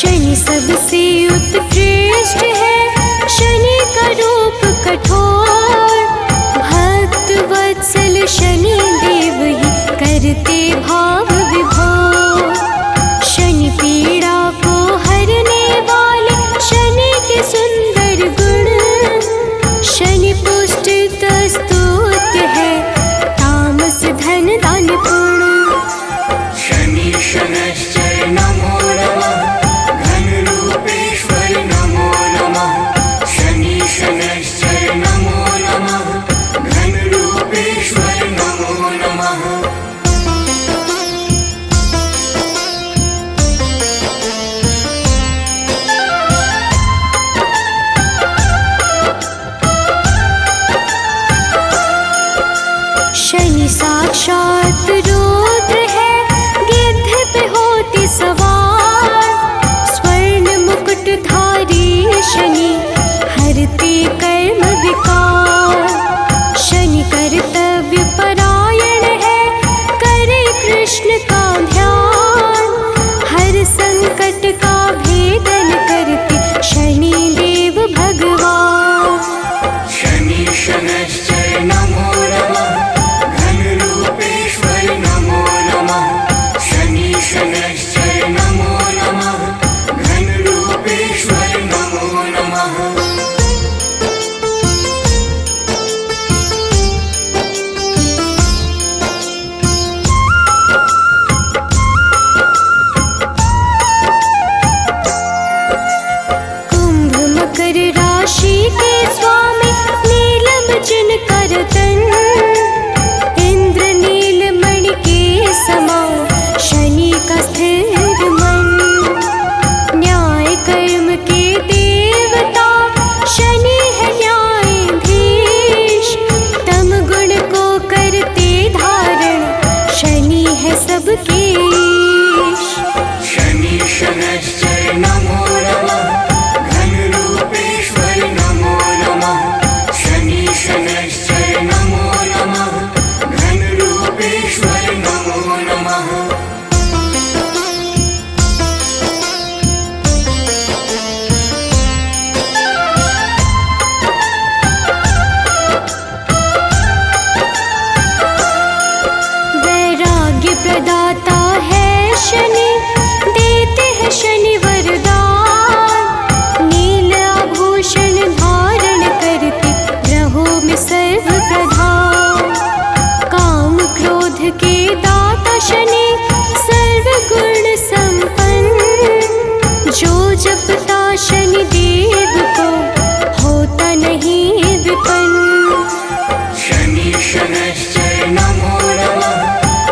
शनि सबसे उत्कृष्ट है, शनि का रूप कठोर। भक्त वत्सल शनि देव ही करते भाव विभोर। शनि पीड़ा को हरने वाले, शनि के सुंदर गुण। शनि पुष्ट स्तुत्य है, तामस धन दान पुण्य। शनि शनैश्चर नमो नमः, घनरूपेश्वर नमो नमः। शनि शनैश्चर नमो नमः, घनरूपेश्वर नमो नमः। शनि साक्षात रुद्र है, गिद्ध पे होती सवार। स्वर्ण मुकुटधारी शनि हरते कर्म विकार। शनि कर्तव्य परायण है, करे कृष्ण का ध्यान। हर संकट का भेदन करते शनि देव भगवान। शनि शनैश्चर नमो नमः, घनरूपेश्वर नमो नमः। शनि शनैश्चर नमो नमः, घनरूपेश्वर नमो नमः। कुंभ मकर राशि के स्वामी, नीलम जिनकर तन। इंद्र नीलमणि के समान, शनि का स्थिर मन। न्याय कर्म के देवता, शनि है न्यायाधीश। तम गुण को करते धारण, शनि है सबके ईश। शनि शनैश्चर नमो नमः, घनरूपेश्वर नमो नमः। शनि शनैश्चर नमो नमः, घनरूपेश्वर नमो नमः। वैराग्य प्रदाता है शनि, देते हैं शनि वरदान। नील आभूषण धारण करते, ग्रहों में सर्व प्रधान। काम क्रोध के दाता शनि, सर्व गुण संपन्न। जो जपता शनि देव को, होता नहीं विपन्न। शनि शनैश्चर नमो नमः,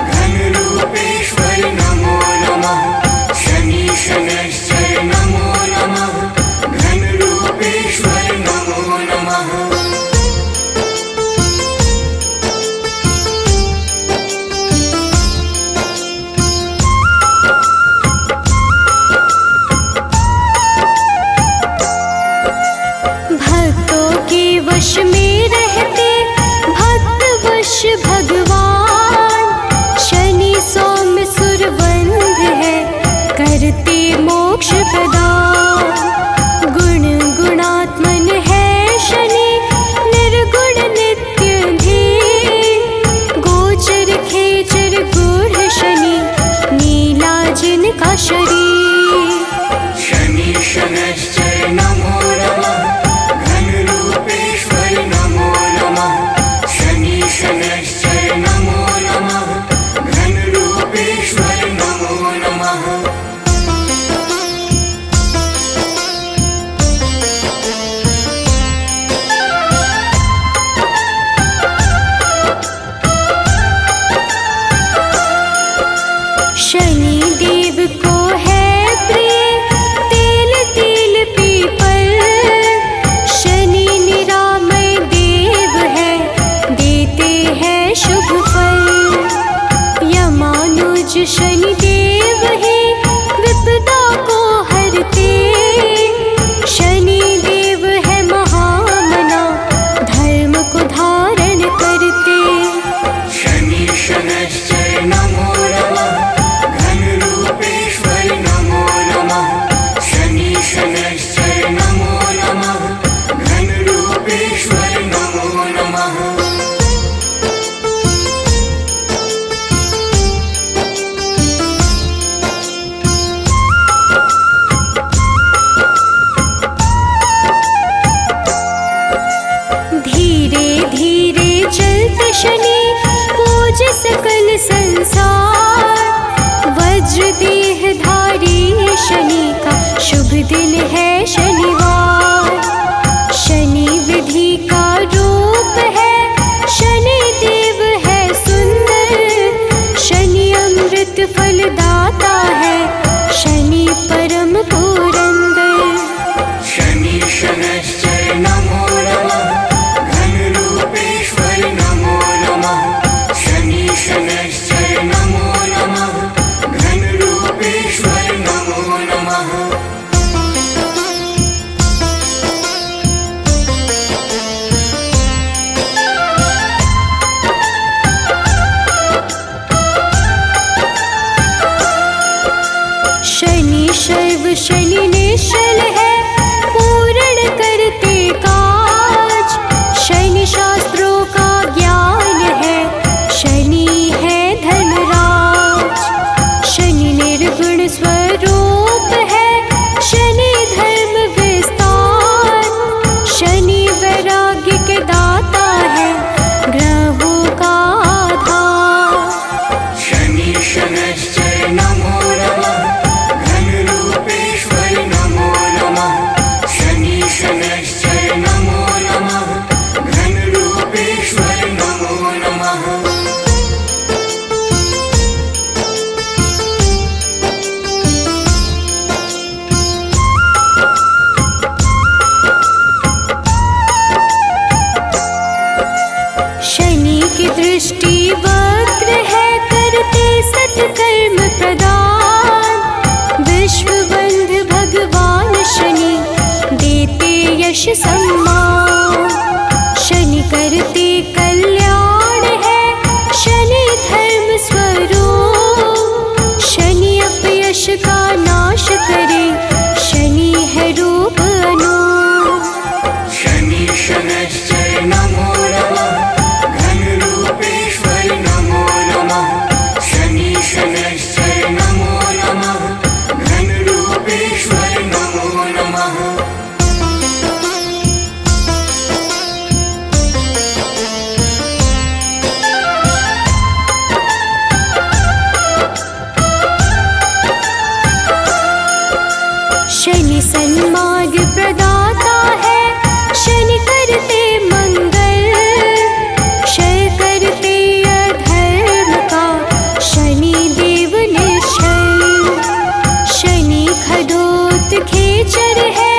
घनरूपेश्वर नमो नमः। शनि शनैश्चर नमो नमः, घनरूपेश्वर नमो नमः। दिन है शनिवार। शनि विधि का रूप है, शनि देव है सुंदर। शनि अमृत फलदाता है, शनि परम पुरंदर। शनि शनैश्चर नमो नमः, घनरूपेश्वर नमो नमः। शनि शनैश्चर नमो नमः, घनरूपेश्वर नमो नमः। शनि शैव शनि निश्चल है, पूर्ण करते काज। शनि शास्त्रों का ज्ञान है, शनि है धनराज। शनि निर्गुण स्वरूप है, शनि धर्म विस्तार। शनि वैराग्य के दाता है, ग्रहों का आधार। शनि शनैश्चर नमो नमः, घनरूपेश्वर नमो नमः। शनि शनैश्चर नमो नमः, घनरूपेश्वर नमो नमः। शनि की दृष्टि वक्र है, करते सत्कर्म प्रदान। विश्व बंध भगवान शनि, देते यश सम्मान। शनि करते कल्याण है, शनि धर्म स्वरूप। शनि अपयश का नाश करे, शनि है रूप अनूप। शनि शनैश्चर नमो नमः, घनरूपेश्वर नमो नमः। शनि शनैश्चर नमो नमः, घनरूपेश्वर नमो नमः। शनि सन्मार्ग प्रदाता है, शनि करते मंगल। क्षय करते अधर्म का, शनि देव निश्चल। शनि खडोत खेचर है,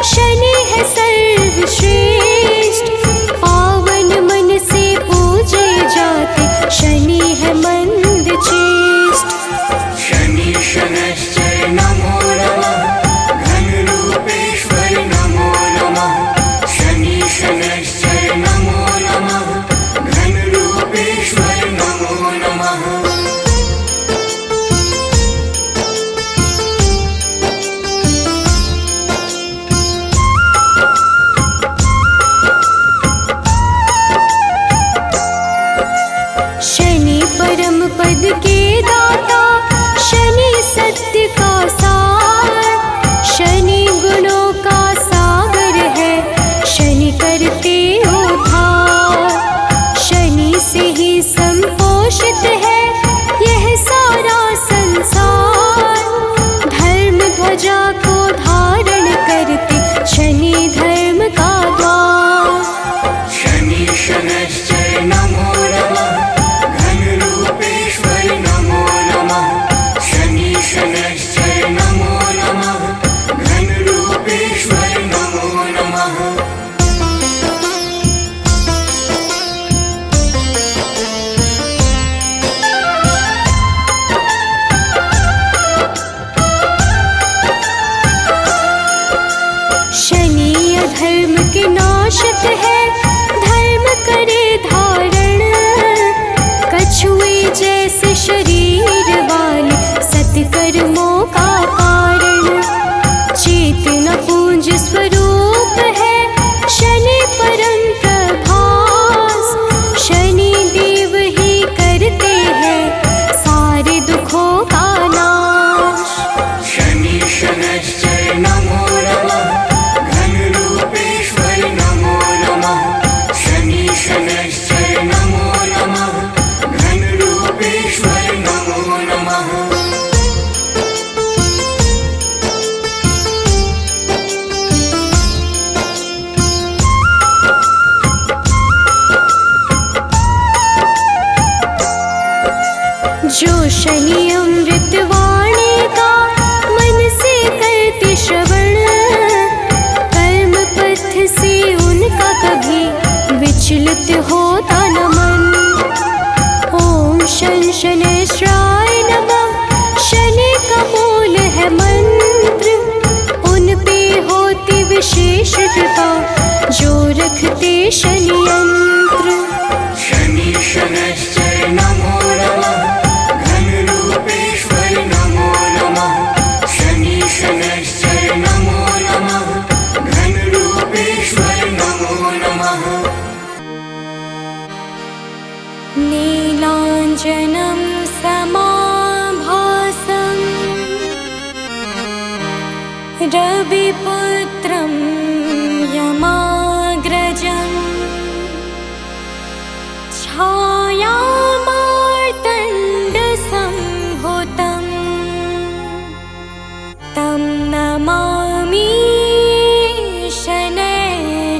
शनि है सर्वश्रेष्ठ। पावन मन से पूजे जाते, शनि है मंद चेष्ट। शनि शनैश्चर नमो नमः, घनरूपेश्वर नमो नमः। शनि शनैश्चर नमो नमः, घनरूपेश्वर नमो नमः। शनि परम पद के दाता, शनि सत्य का सार। शनि गुणों का सागर है, शनि करते उद्धार। शनि से ही संपोषित है, यह सारा संसार। धर्म ध्वजा को धारण करते, शनि धर्म का द्वार। शनि शनैश्चर नमो नमः, घनरूपेश्वर नमो नमः। शनि शनैश्चर नमो नमः, घनरूपेश्वर नमो नमः। शनि अधर्म के नाशक है, धर्म करे धारण। कछुए जैसे शरीर वाले, सत्कर्मों का कारण। चेतना पुंज स्वरूप है, शनि परम प्रभास। शनि देव ही करते हैं, सारे दुखों का नाश। शनि शनैश्चर नमो नमः, घनरूपेश्वर नमो नमः। शनि अमृतवाणी का मन से करते श्रवण, कर्म पथ से उनका कभी विचलित होता न मन। ओम शन शनैश्चराय नमः, शनि का मूल है मंत्र, उन पे होती विशेष कृपा जो रखते शनि यंत्र। शनि शनैश्चर नमो नमः, घन रूपेश्वर नमो नमः। शनि शनैश्चर नमो नमः, घन रूपेश्वर नमो नमः। नीलाञ्जनं समाभासं रविपुत्रं यमाग्रजं, छायामार्तण्डसम्भूतं तं नमामि शनैश्चरम्।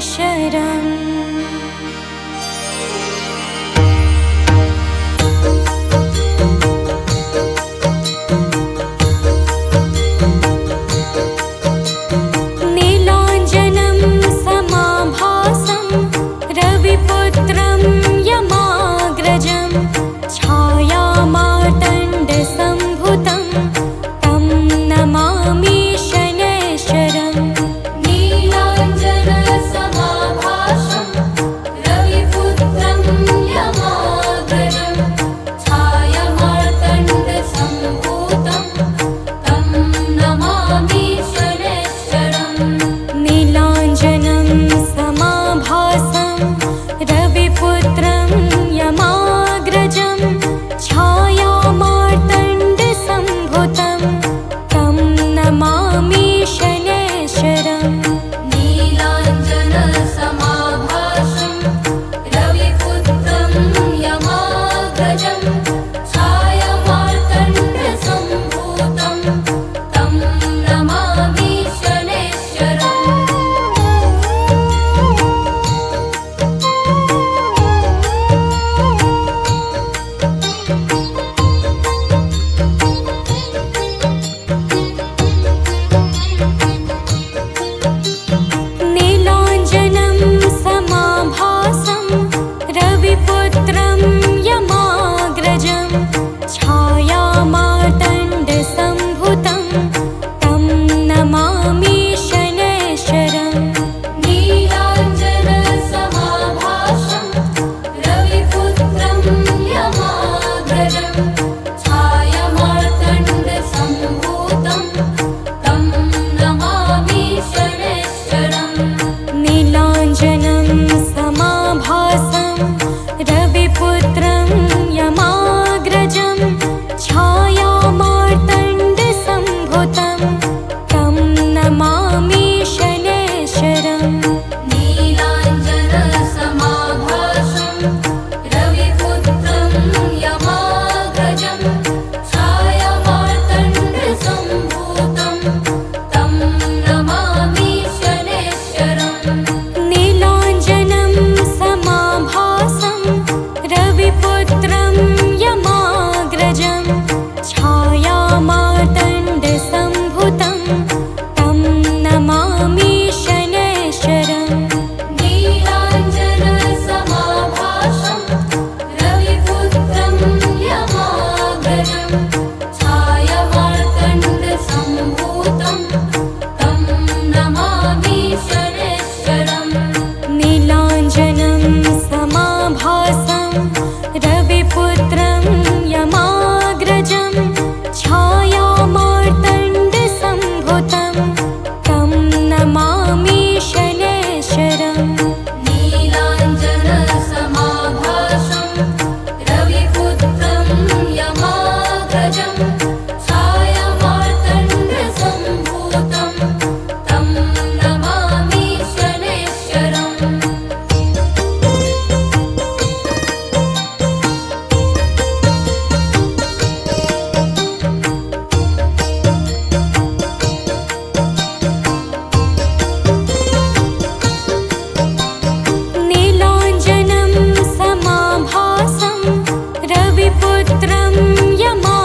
रविपुत्रं यमा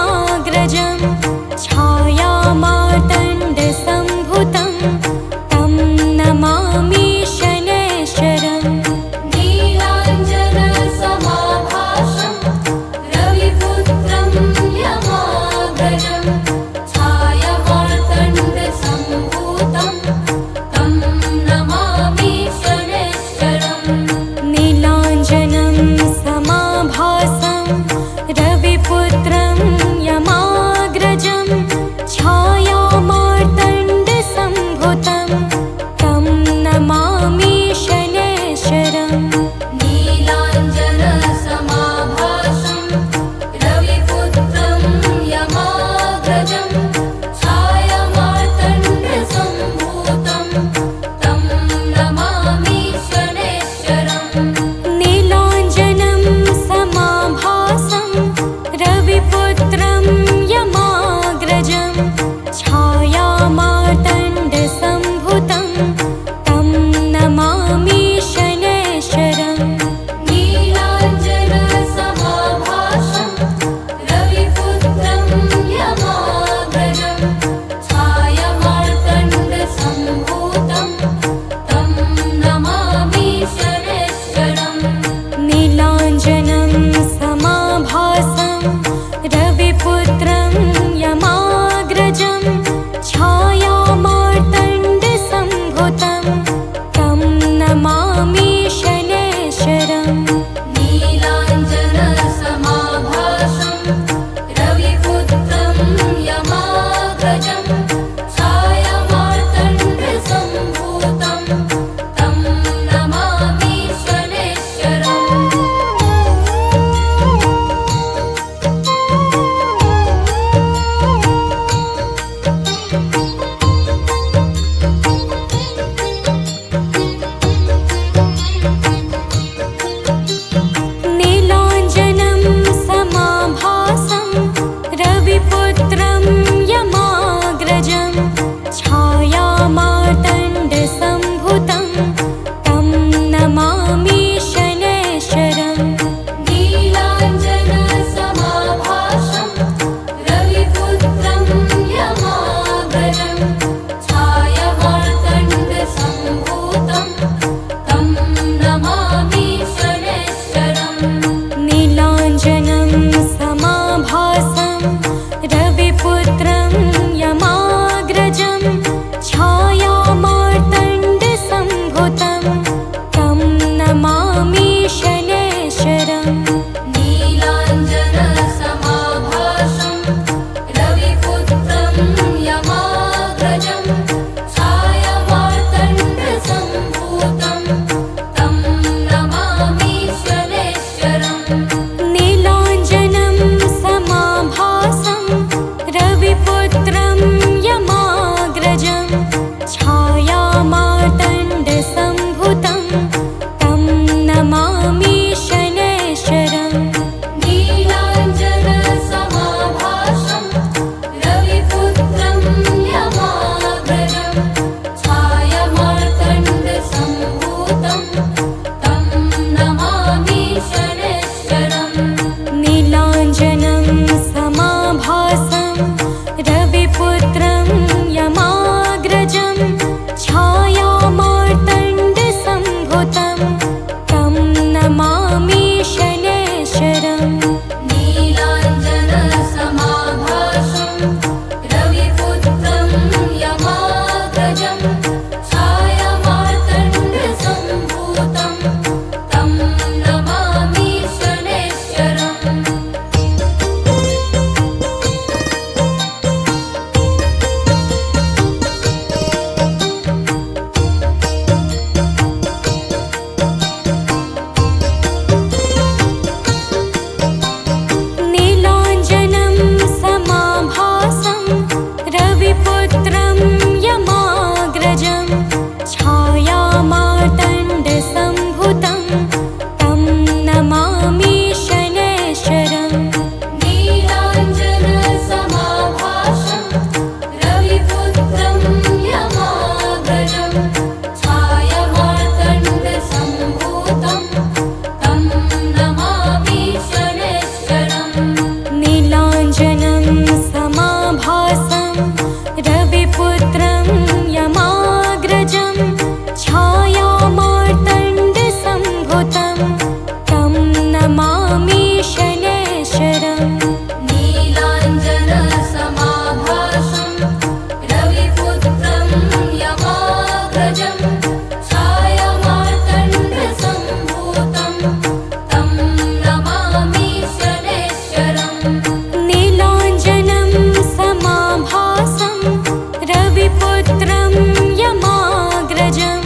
रविपुत्रं यमाग्रजं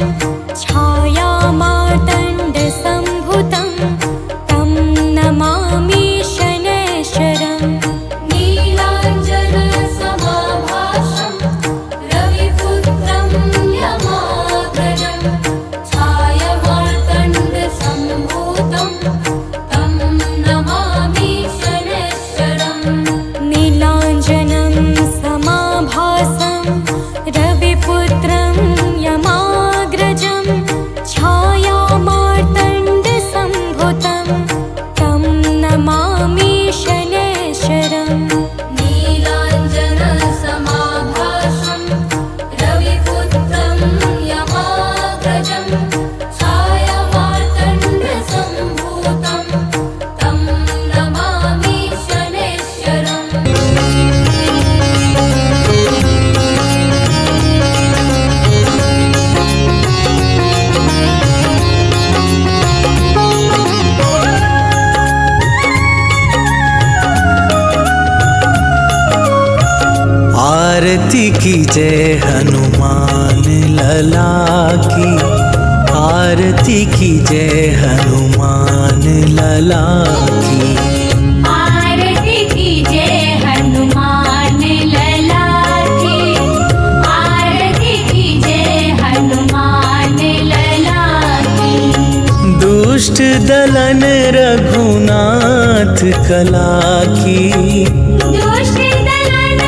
छायामार्तण्डसम्भुतं तं नमामि शनैश्चरम् नीलाञ्जनसमाभासं रविपुत्रं यमाग्रजं छायामार्तण्डसम्भूतं तं नमामि शनैश्चरम् नीलाञ्जनं समाभासं रविपुत्रं यमाग्रजं छायामार्तण्डसम्भुतं तं नमामि शनैश्चरम् नीलाञ्जनसमाभासं रविपुत्रं यमाग्रजं छायामार्तण्डसम्भूतं तं नमामि शनैश्चरम् आरती की जय हनुमान लला की, आरती की जय हनुमान लला की। आरती की जय हनुमान लला की, आरती की जय हनुमान लला की। दुष्ट दलन रघुनाथ कला की, दुष्ट दलन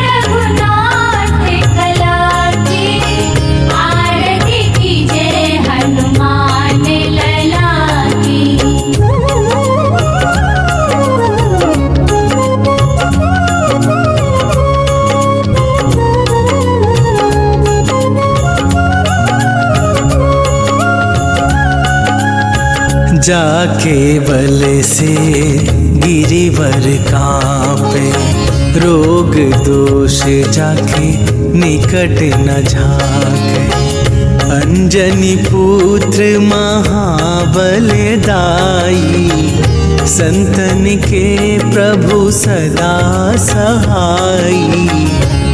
रघुनाथ कला की, आरती की जय हनुमान लला की। जाके बल से गिरिवर कांपे, रोग दोष जाके निकट न झाके। अंजनी पुत्र महाबलदाई, संतन के प्रभु सदा सहाई।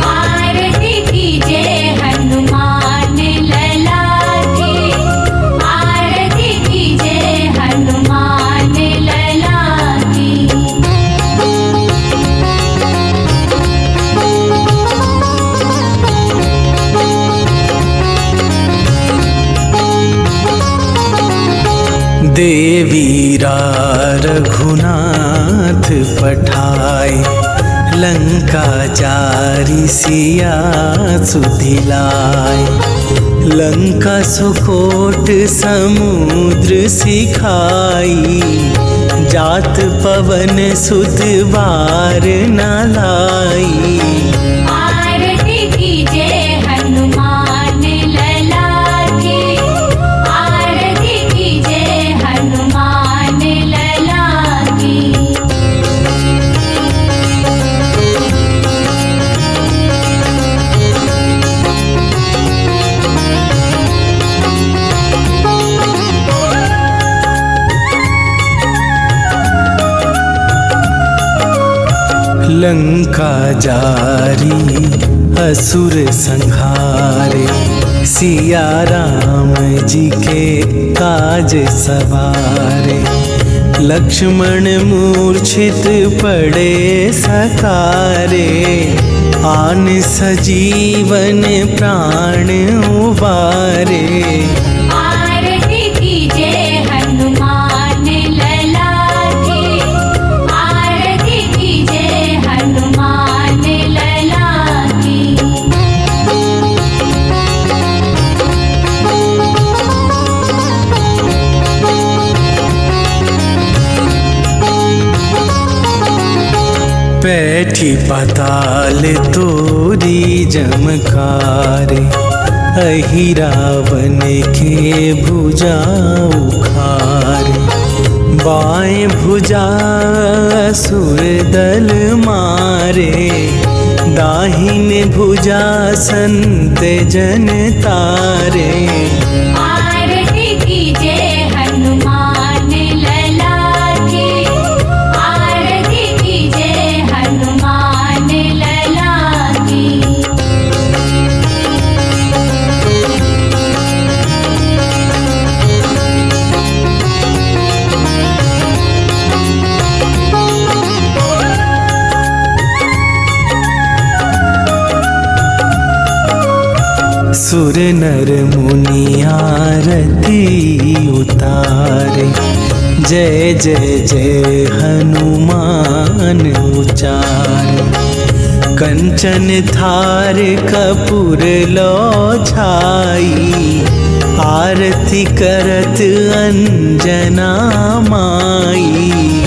आरती की जय हनुमान लला की, आरती की जय हनुमान लला की। देवीरा रघुनाथ पठाए, लंका जारी सिया सुधिलाए। लंका सुकोट समुद्र सिखाई, जात पवन सुत बार न लाई। आरती की जय हनुमान लला की, आरती की जय हनुमान लला की। लंका जारी असुर संहारे, सिया राम जी के काज सवारे। लक्ष्मण मूर्छित पड़े सकारे, आन सजीवन प्राण उबारे। आरती की जय हनुमान लला की, आरती की जय हनुमान लला की। बैठी पाताल तोरी जमकारे, अहि रावण के भुजा उखारे। बाएं भुजा असुर दल मारे, दाहिने भुजा संत जन तारे। आरती की जय हनुमान लला की, आरती की जय हनुमान लला की। सुर नर मुनि आरती उतारे, जय जय जय हनुमान उचारे। कंचन थार कपूर लो छाई, आरती करत अंजना माई।